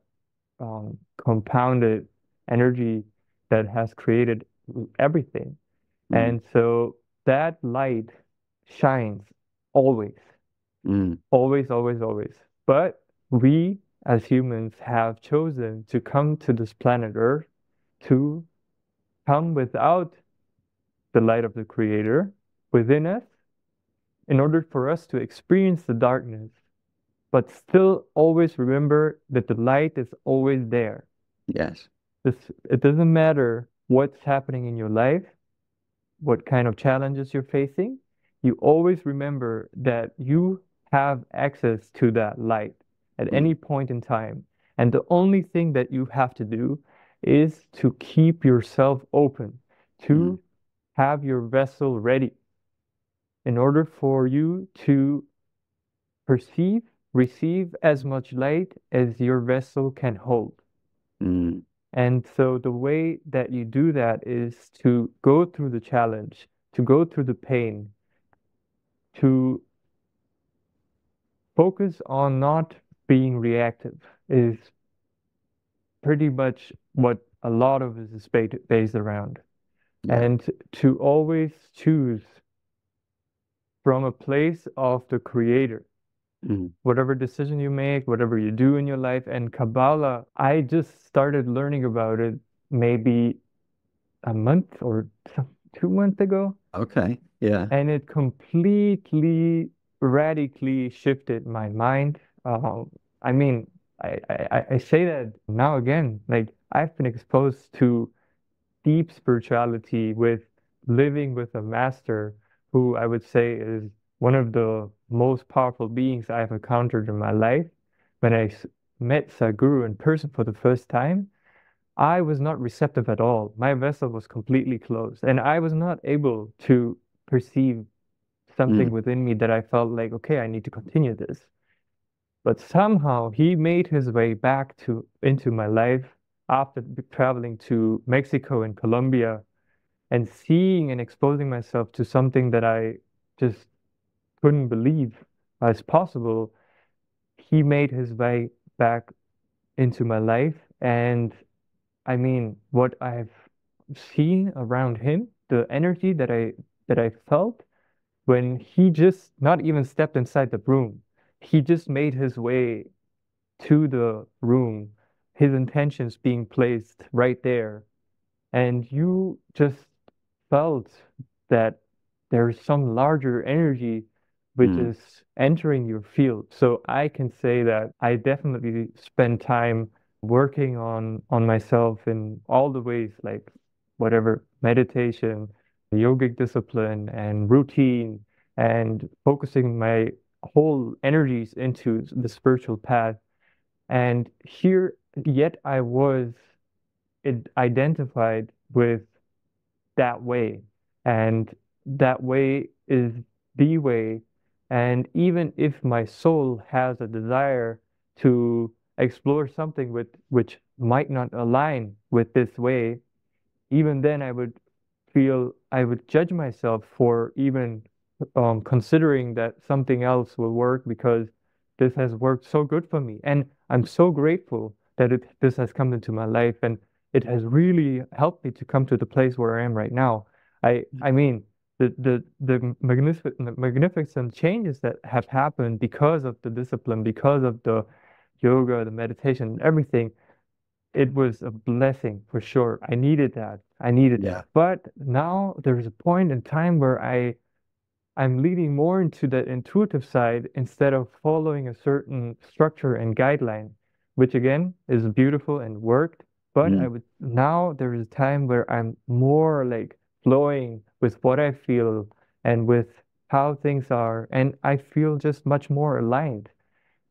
compounded energy that has created everything. Mm. And so that light shines always, Mm. always, always, always. But we as humans have chosen to come to this planet Earth to come without the light of the Creator within us in order for us to experience the darkness, but still always remember that the light is always there. Yes. It doesn't matter what's happening in your life, what kind of challenges you're facing, you always remember that you have access to that light at Mm. any point in time. And the only thing that you have to do is to keep yourself open, Mm. to have your vessel ready in order for you to perceive, receive as much light as your vessel can hold. Mm. And so the way that you do that is to go through the challenge, to go through the pain, to focus on not being reactive is pretty much what a lot of this is based around. Yeah. and to always choose from a place of the creator. Mm. Whatever decision you make, whatever you do in your life. And Kabbalah, I just started learning about it maybe a month or 2 months ago, Okay. Yeah. and it completely, radically shifted my mind. I mean, I say that now again, like I've been exposed to deep spirituality with living with a master who I would say is one of the most powerful beings I've encountered in my life. When I met Sadhguru in person for the first time, I was not receptive at all. My vessel was completely closed, and I was not able to perceive something Mm. within me that I felt like, okay, I need to continue this. But somehow he made his way back to into my life after traveling to Mexico and Colombia and seeing and exposing myself to something that I just couldn't believe as possible. He made his way back into my life. And I mean, what I've seen around him, the energy that I felt when he just not even stepped inside the room, he just made his way to the room, his intentions being placed right there. And you just felt that there's some larger energy which Mm. is entering your field. So I can say that I definitely spend time working on myself in all the ways, like whatever meditation, yogic discipline, and routine, and focusing my whole energies into the spiritual path. And here, yet I was identified with that way. And that way is the way. And even if my soul has a desire to explore something which might not align with this way, even then I would judge myself for even considering that something else will work because this has worked so good for me. And I'm so grateful that this has come into my life and it has really helped me to come to the place where I am right now. I mean, the magnificent changes that have happened because of the discipline, because of the yoga, the meditation, everything, it was a blessing for sure. I needed that. I needed Yeah. that. But now there's a point in time where I'm leaning more into that intuitive side instead of following a certain structure and guideline, which again is beautiful and worked. But I Mm. would now there is a time where I'm more like flowing with what I feel and with how things are, and I feel just much more aligned.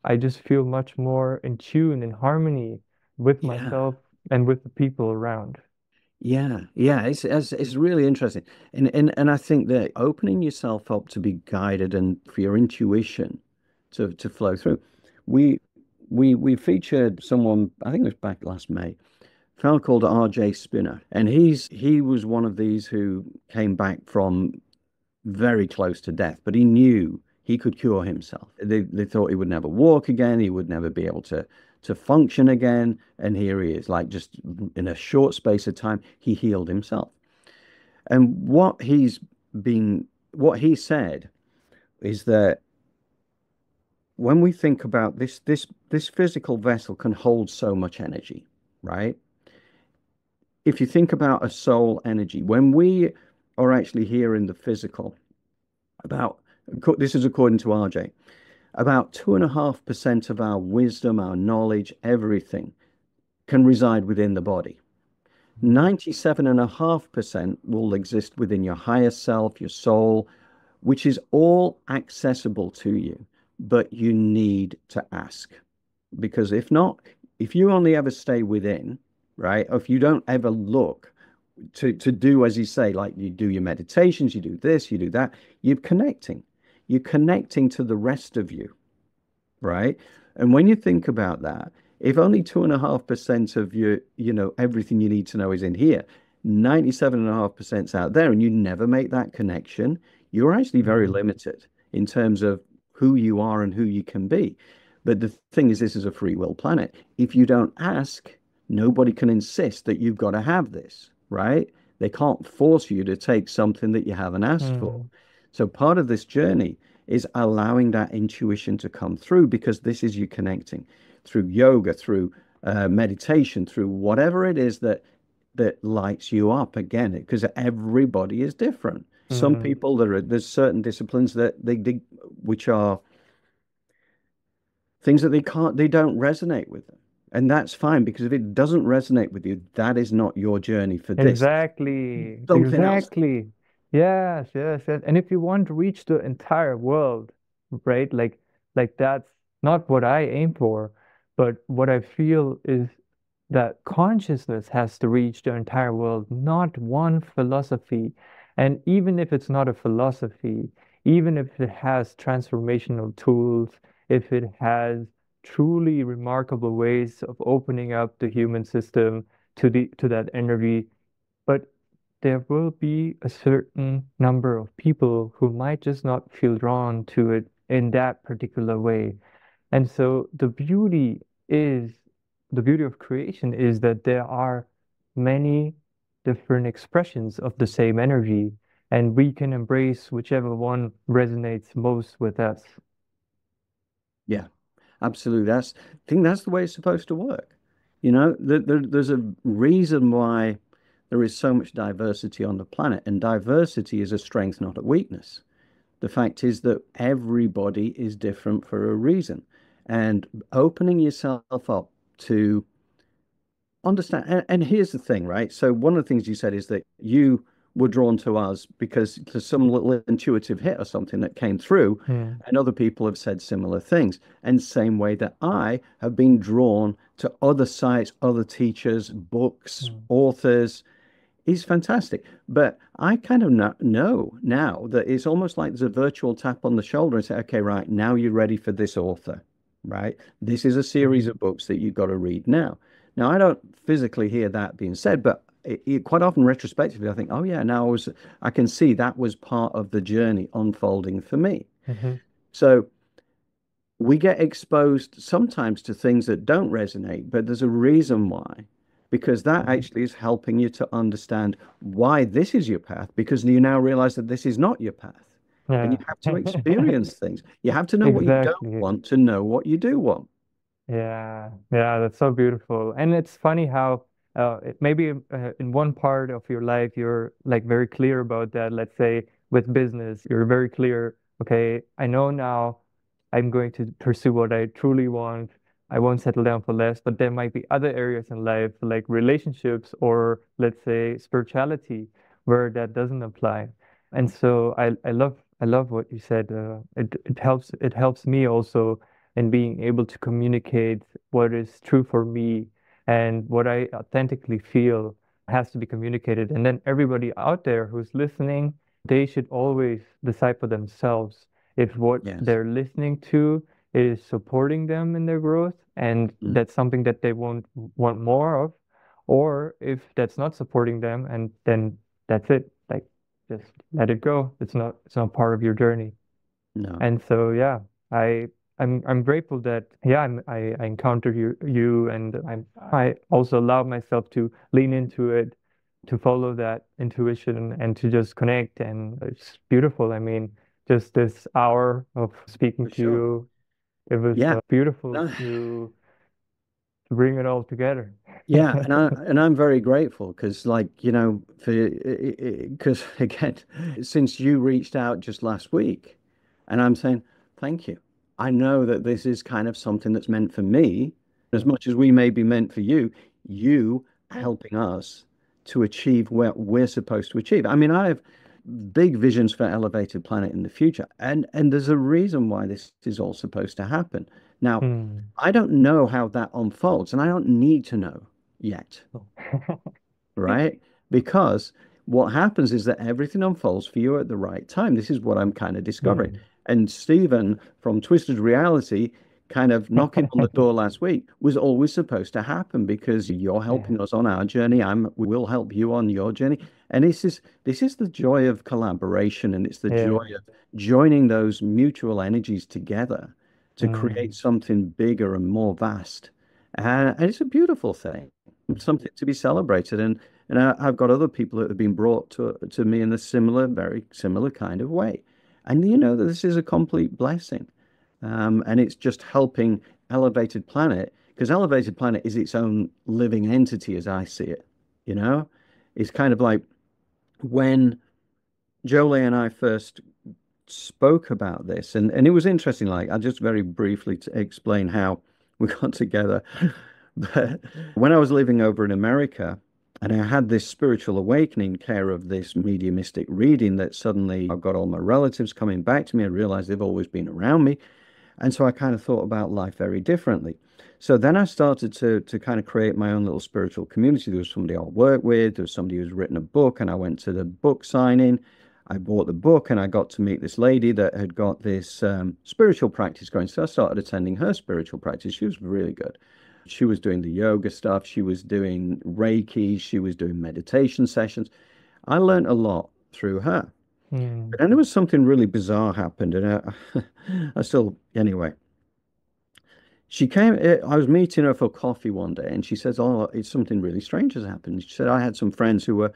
I just feel much more in tune, in harmony with Yeah. myself and with the people around. Yeah, yeah, it's really interesting, and I think that opening yourself up to be guided and for your intuition to flow through. We we featured someone, I think it was back last May, a fellow called R.J. Spinner, and he was one of these who came back from very close to death, but he knew he could cure himself. They thought he would never walk again, he would never be able to function again, and here he is, like just in a short space of time, he healed himself. And what he said is that when we think about this physical vessel can hold so much energy, right? If you think about a soul energy, when we are actually here in the physical, about this is according to RJ, about 2.5% of our wisdom, our knowledge, everything can reside within the body. 97.5% will exist within your higher self, your soul, which is all accessible to you, but you need to ask. Because if not, if you only ever stay within, right, or if you don't ever look to do, as you say, like you do your meditations, you do this, you do that, you're connecting. You're connecting to the rest of you, right? And when you think about that, if only 2.5% of your, everything you need to know is in here, 97.5% is out there, and you never make that connection, you're actually very Mhm. limited in terms of who you are and who you can be. But the thing is, this is a free will planet. If you don't ask, nobody can insist that you've got to have this, right? They can't force you to take something that you haven't asked for. Mm. So part of this journey is allowing that intuition to come through, because this is you connecting through yoga, through meditation, through whatever it is that lights you up again, because everybody is different. Some Mm. people, there's certain disciplines that which are things that they don't resonate with them. And that's fine, because if it doesn't resonate with you, that is not your journey for this. Exactly. Something else. Exactly. Yes, yes, yes. And if you want to reach the entire world, right? Like that's not what I aim for, but what I feel is that consciousness has to reach the entire world, not one philosophy. And even if it's not a philosophy, even if it has transformational tools, if it has truly remarkable ways of opening up the human system to that energy, but there will be a certain number of people who might just not feel drawn to it in that particular way. And so is the beauty of creation is that there are many different expressions of the same energy, and we can embrace whichever one resonates most with us. Yeah, absolutely. I think that's the way it's supposed to work. There's a reason why there is so much diversity on the planet, and diversity is a strength, not a weakness. The fact is that everybody is different for a reason, and opening yourself up to understand. And here's the thing, right? So one of the things you said is that you were drawn to us because there's some little intuitive hit or something that came through, Hmm. and other people have said similar things. And same way that I have been drawn to other sites, other teachers, books, Hmm. authors, is fantastic. But I kind of know now that it's almost like there's a virtual tap on the shoulder and say, okay, right, now you're ready for this author, right? This is a series Hmm. of books that you've got to read now. Now, I don't physically hear that being said, but quite often retrospectively, I think, oh yeah, now I can see that was part of the journey unfolding for me. Hmm. So we get exposed sometimes to things that don't resonate, but there's a reason why, because that actually is helping you to understand why this is your path, because you now realize that this is not your path. And you Yeah. have to experience things. You have to know what you don't Exactly. want to know what you do want. Yeah, yeah, that's so beautiful. And it's funny how maybe in one part of your life you're like very clear about that. Let's say with business, you're very clear, okay, I know now I'm going to pursue what I truly want. I won't settle down for less, but there might be other areas in life like relationships or let's say spirituality where that doesn't apply. And so I love what you said. It helps me also and being able to communicate what is true for me and what I authentically feel has to be communicated. And then everybody out there who's listening, they should always decide for themselves if what Yes. they're listening to is supporting them in their growth and Mm. that's something that they won't want more of, or if that's not supporting them and then that's it. Like just let it go. It's not part of your journey. No. And so yeah, I I'm grateful that yeah I encountered you and I also allowed myself to lean into it, to follow that intuition and to just connect, and it's beautiful. I mean, just this hour of speaking For to sure. you, it was Yeah. beautiful No. to bring it all together. Yeah, and I'm very grateful because, like, for because again, since you reached out just last week, and I'm saying thank you. I know that this is kind of something that's meant for me, as much as we may be meant for you. You helping us to achieve what we're supposed to achieve. I mean, I have big visions for Elevated Planet in the future, and there's a reason why this is all supposed to happen. Now, Hmm. I don't know how that unfolds, and I don't need to know yet, right? Because what happens is that everything unfolds for you at the right time. This is what I'm kind of discovering. Hmm. And Stephen from Twisted Reality, kind of knocking on the door last week, was always supposed to happen because you're Yeah. helping us on our journey. We will help you on your journey. And this is the joy of collaboration, and it's the joy Yeah. of joining those mutual energies together to create Hmm. something bigger and more vast. And it's a beautiful thing, something to be celebrated. And And I've got other people that have been brought to me in a similar, very similar kind of way. And you know that this is a complete blessing. And it's just helping Elevated Planet, because Elevated Planet is its own living entity as I see it. You know, it's kind of like when Jolie and I first spoke about this, and it was interesting. Like, I'll just very briefly to explain how we got together. But when I was living over in America, and I had this spiritual awakening care of this mediumistic reading, that suddenly I've got all my relatives coming back to me. I realized they've always been around me. And so I kind of thought about life very differently. So then I started to kind of create my own little spiritual community. There was somebody I worked with, there was somebody who's written a book, and I went to the book signing. I bought the book and I got to meet this lady that had got this spiritual practice going. So I started attending her spiritual practice. She was really good. She was doing the yoga stuff. She was doing Reiki. She was doing meditation sessions. I learned a lot through her. Mm. And there was something really bizarre happened. And I still, anyway, she came, I was meeting her for coffee one day and she says, oh, it's something really strange has happened. She said, I had some friends who were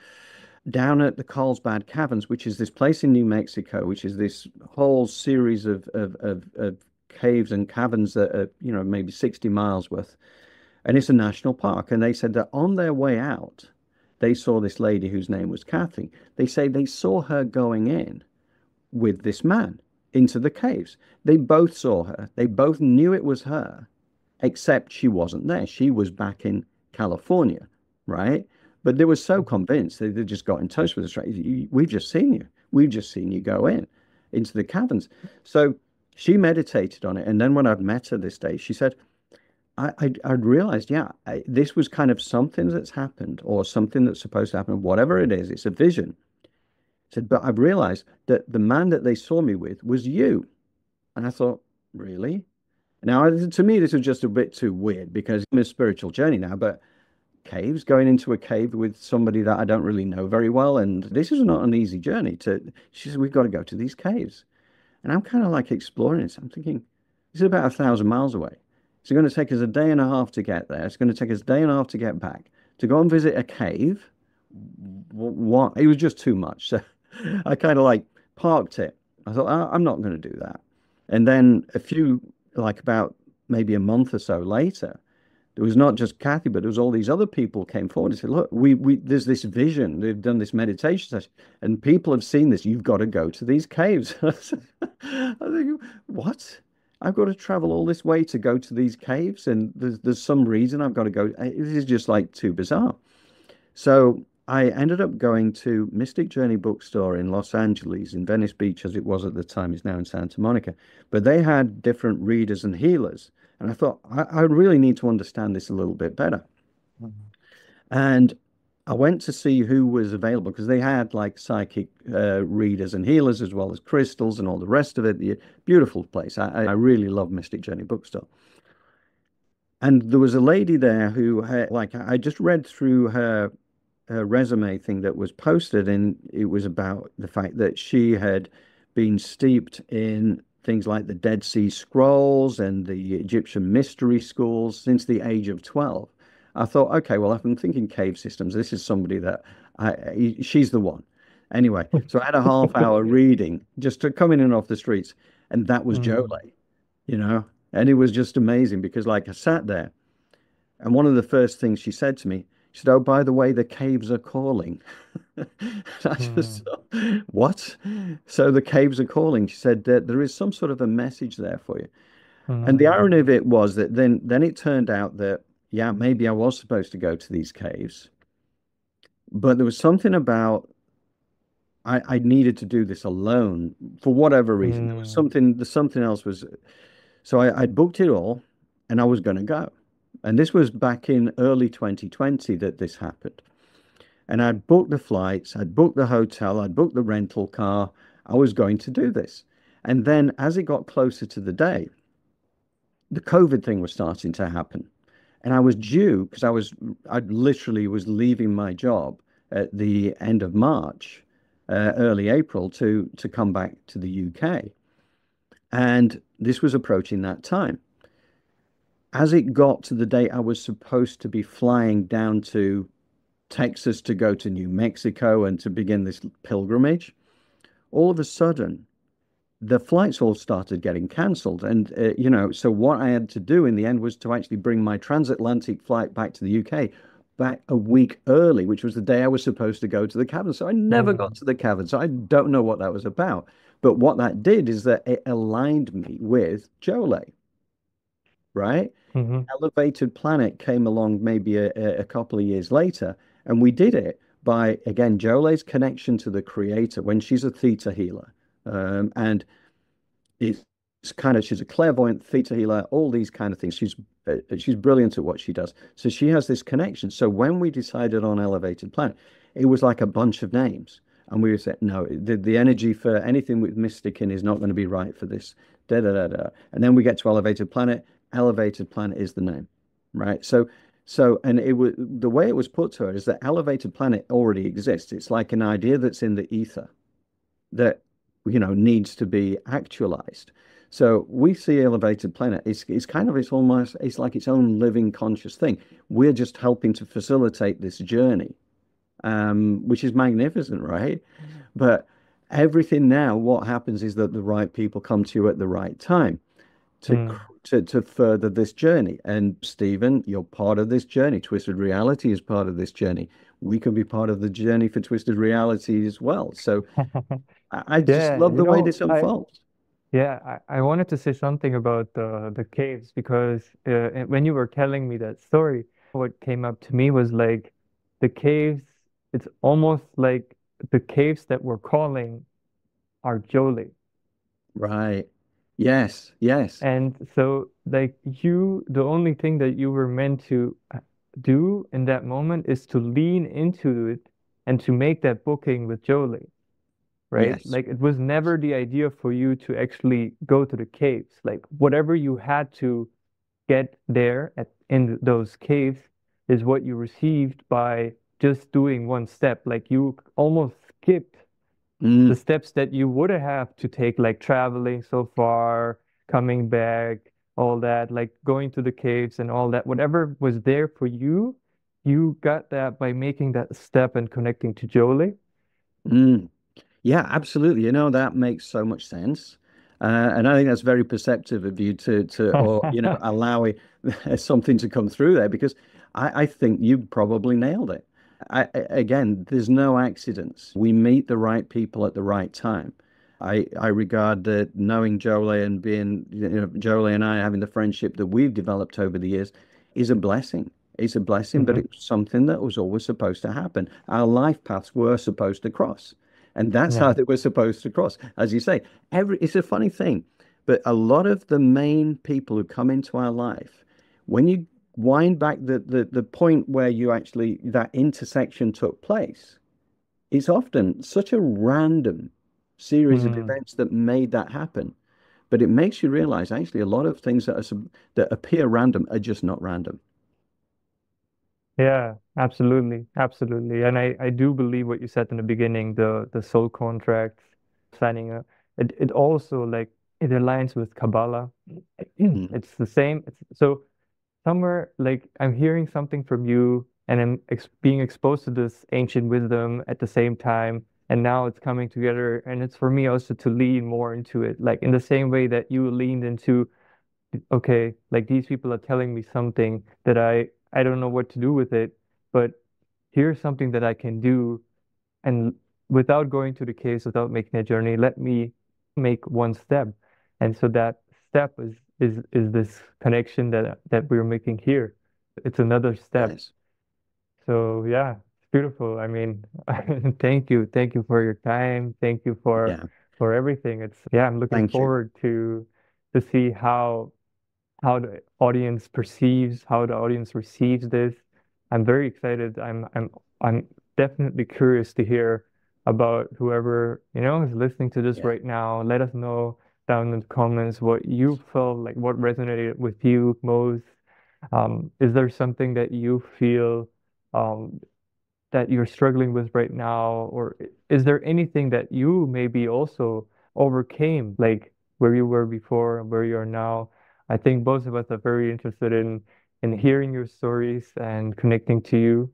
down at the Carlsbad Caverns, which is this place in New Mexico, which is this whole series of caves and caverns that are, you know, maybe 60 miles worth. And it's a national park. And they said that on their way out, they saw this lady whose name was Kathy. They say they saw her going in with this man into the caves. They both saw her. They both knew it was her, except she wasn't there. She was back in California, right? But they were so convinced they just got in touch with us. Right? We've just seen you. We've just seen you go into the caverns. So she meditated on it. And then when I've met her this day, she said, I'd realized, yeah, this was kind of something that's happened or something that's supposed to happen, whatever it is, it's a vision. I said, but I've realized that the man that they saw me with was you. And I thought, really? Now, to me, this was just a bit too weird because I'm in a spiritual journey now, but caves, going into a cave with somebody that I don't really know very well. And this is not an easy journey she said, we've got to go to these caves. And I'm kind of like exploring it. So I'm thinking, this is about 1,000 miles away. It's going to take us a day and a half to get there. It's going to take us a day and a half to get back. To go and visit a cave, what? It was just too much. So I kind of like parked it. I thought, I'm not going to do that. And then about maybe a month or so later, there was not just Kathy, but there was all these other people came forward and said, look, there's this vision. They've done this meditation session and people have seen this. You've got to go to these caves. I think, what? I've got to travel all this way to go to these caves, and there's some reason I've got to go. This is just like too bizarre. So I ended up going to Mystic Journey Bookstore in Los Angeles, in Venice Beach, as it was at the time, is now in Santa Monica. But they had different readers and healers. And I thought, I really need to understand this a little bit better. Mm-hmm. And I went to see who was available because they had like psychic readers and healers as well as crystals and all the rest of it. The beautiful place. I really love Mystic Journey Bookstore. And there was a lady there who had, like, I just read through her resume thing that was posted, and it was about the fact that she had been steeped in things like the Dead Sea Scrolls and the Egyptian mystery schools since the age of 12. I thought, okay, well, if I'm thinking cave systems, this is somebody that she's the one. Anyway, so I had a half-hour reading just to come in and off the streets, and that was Jolie, you know, and it was just amazing because, like, I sat there, and one of the first things she said to me, she said, oh, by the way, the caves are calling. I just thought, what? So the caves are calling. She said that there is some sort of a message there for you. And the irony of it was that then it turned out that, yeah, maybe I was supposed to go to these caves, but there was something about I needed to do this alone for whatever reason. There was something else was. So I booked it all and I was going to go. And this was back in early 2020 that this happened. And I'd booked the flights, I'd booked the hotel, I'd booked the rental car. I was going to do this. And then as it got closer to the day, the COVID thing was starting to happen. And I was due, because I literally was leaving my job at the end of March, early April, to come back to the UK. And this was approaching that time. As it got to the day I was supposed to be flying down to Texas to go to New Mexico and to begin this pilgrimage, all of a sudden the flights all started getting cancelled. And, so what I had to do in the end was to actually bring my transatlantic flight back to the UK back a week early, which was the day I was supposed to go to the cavern. So I never got Mm. to the cavern. So I don't know what that was about. But what that did is that it aligned me with Jole, right? Hmm. Elevated Planet came along maybe a couple of years later, and we did it by, again, Jole's connection to the creator when she's a theta healer. And it's she's a clairvoyant theta healer, all these kind of things. She's brilliant at what she does. So she has this connection. So when we decided on Elevated Planet, it was like a bunch of names. And we said, no, the energy for anything with mystic in is not going to be right for this. Da, da, da, da. And then we get to Elevated Planet. Elevated Planet is the name, right? And it was the way it was put to her is that Elevated Planet already exists. It's like an idea that's in the ether that needs to be actualized. So we see Elevated Planet. It's like its own living conscious thing. We're just helping to facilitate this journey, which is magnificent, right? But everything now, what happens is that the right people come to you at the right time to Mm. to further this journey. And Stephen, you're part of this journey. Twisted Reality is part of this journey. We can be part of the journey for Twisted Reality as well. So I just Yeah, love the way this unfolds. I wanted to say something about the caves because when you were telling me that story, what came up to me was like the caves. It's almost like the caves that we're calling are Jolie. Right. Yes, yes. And so, like, the only thing that you were meant to do in that moment is to lean into it and to make that booking with Jolie, right? Yes. Like, it was never the idea for you to actually go to the caves. Like, whatever you had to get there in those caves is what you received by just doing one step. Like, you almost skipped the Mm, steps that you would have to take, like traveling so far, coming back, all that, like going to the caves and all that, whatever was there for you, you got that by making that step and connecting to Jolie. mm. Yeah, absolutely. That makes so much sense. And I think that's very perceptive of you or, allow something to come through there because I think you probably nailed it. Again, there's no accidents. We meet the right people at the right time. I regard that knowing Jolie and being, Jolie and I having the friendship that we've developed over the years is a blessing. It's a blessing, but Hmm. it's something that was always supposed to happen. Our life paths were supposed to cross. And that's how Yeah. they were supposed to cross. As you say, it's a funny thing, but a lot of the main people who come into our life, when you wind back the point where you actually that intersection took place, it's often such a random series of Mm. events that made that happen. But it makes you realize actually a lot of things that appear random are just not random. Yeah, absolutely. Absolutely. And I do believe what you said in the beginning, the soul contracts, signing up. It also like it aligns with Kabbalah. Mm. It's the same. So somewhere like I'm hearing something from you and I'm ex being exposed to this ancient wisdom at the same time. And now it's coming together. And it's for me also to lean more into it, like in the same way that you leaned into, okay, like these people are telling me something that I don't know what to do with it, but here's something that I can do. And without going to the case, without making a journey, let me make one step. And so that step is this connection that we're making here. It's another step. Yes. So yeah, it's beautiful. I mean, thank you for your time. Thank you Yeah. for everything. It's yeah, I'm looking Thank you. forward to see how the audience perceives, how the audience receives this. I'm very excited. I'm definitely curious to hear about whoever, is listening to this Yeah. right now. Let us know down in the comments what you felt like, what resonated with you most. Is there something that you feel um, that you're struggling with right now? Or is there anything that you maybe also overcame, like where you were before and where you are now? I think both of us are very interested in hearing your stories and connecting to you.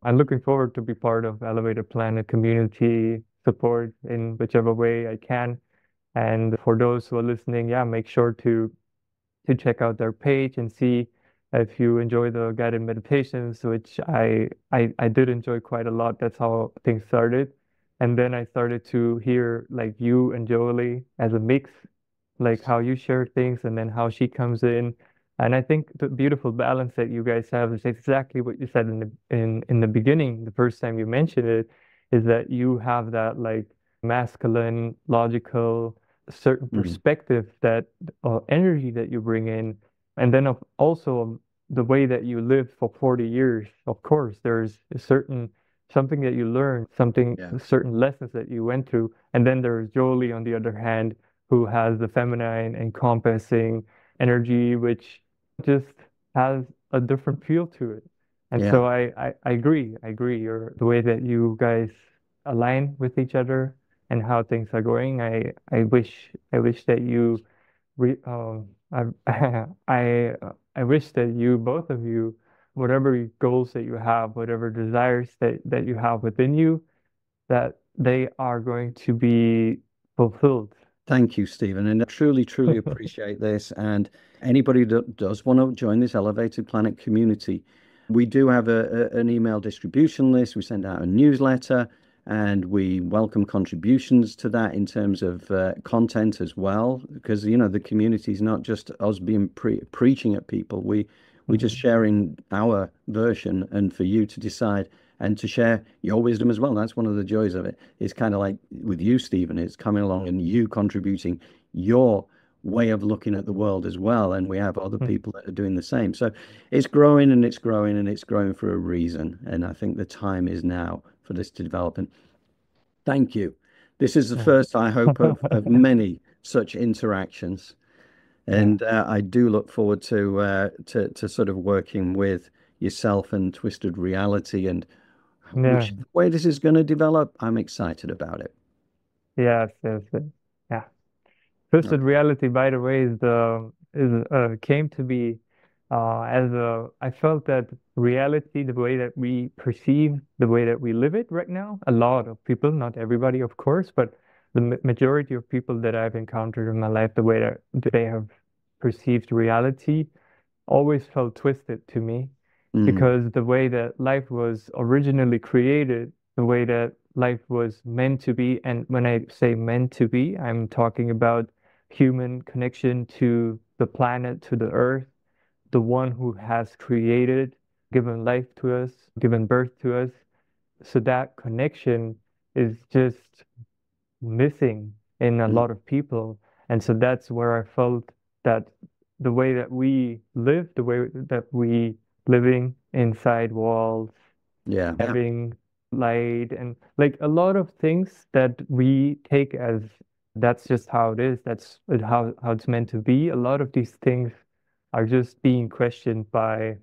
I'm looking forward to be part of Elevated Planet community support in whichever way I can. And for those who are listening, yeah, make sure to check out their page and see if you enjoy the guided meditations, which I did enjoy quite a lot. That's how things started. And then I started to hear like you and Jolie as a mix, like how you share things and then how she comes in. And I think the beautiful balance that you guys have is exactly what you said in the beginning, the first time you mentioned it, is that you have that like masculine, logical, certain Mm. perspective that energy that you bring in, and then also the way that you lived for 40 years. Of course, there's a certain something that you learned, something Yeah. certain lessons that you went through, and then there's Jolie on the other hand, who has the feminine encompassing energy, which just has a different feel to it. And Yeah. so I agree. I agree. The way that you guys align with each other and how things are going. I wish that you re I I wish that you both of you, whatever goals that you have, whatever desires that you have within you, that they are going to be fulfilled. Thank you, Stephen. And I truly, truly appreciate this. And anybody that does want to join this Elevated Planet community, we do have an email distribution list. We send out a newsletter and we welcome contributions to that in terms of content as well. Because, you know, the community is not just us being preaching at people. We're just sharing our version and for you to decide and to share your wisdom as well. That's one of the joys of it. It's kind of like with you, Stephen, it's coming along and you contributing your way of looking at the world as well. And we have other people that are doing the same. So it's growing and it's growing and it's growing for a reason. And I think the time is now for this to develop. And thank you. This is the first, I hope, of many such interactions. And I do look forward to sort of working with yourself and Twisted Reality and Yeah. which way this is going to develop. I'm excited about it. Yes, yes, yes. Yeah. Twisted Reality, by the way, came to be as a I felt that reality, the way that we perceive, the way that we live it right now, a lot of people, not everybody, of course, but the majority of people that I've encountered in my life, the way that they have perceived reality always felt twisted to me because the way that life was originally created, the way that life was meant to be, and when I say meant to be, I'm talking about human connection to the planet, to the earth, the one who has created, given life to us, given birth to us. So that connection is just missing in a lot of people. And so that's where I felt that the way that we live, the way that we living inside walls, Yeah. having light and like a lot of things that we take as that's just how it is, that's how it's meant to be. A lot of these things are just being questioned by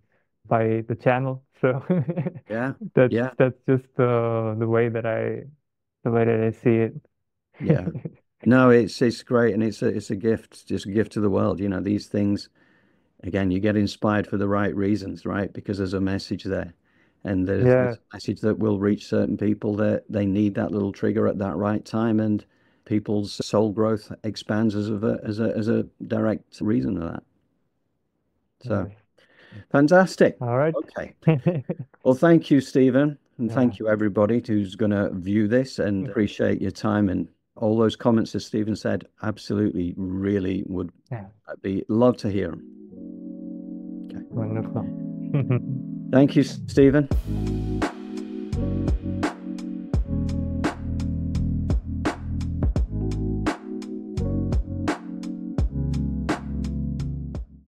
the channel. So Yeah. that's Yeah. that's just the way that I see it. Yeah. No, it's great and it's a gift, just a gift to the world. You know, these things, again, you get inspired for the right reasons, right? Because there's a message there. And there's Yeah, a message that will reach certain people that they need that little trigger at that right time, and people's soul growth expands as a direct reason of that. So nice. fantastic. All right. Okay. Well, thank you, Stephen, and Yeah. thank you everybody who's going to view this, and appreciate your time and all those comments that Stephen said. Absolutely, really would Yeah. love to hear them. Okay. Wonderful. Thank you, Stephen.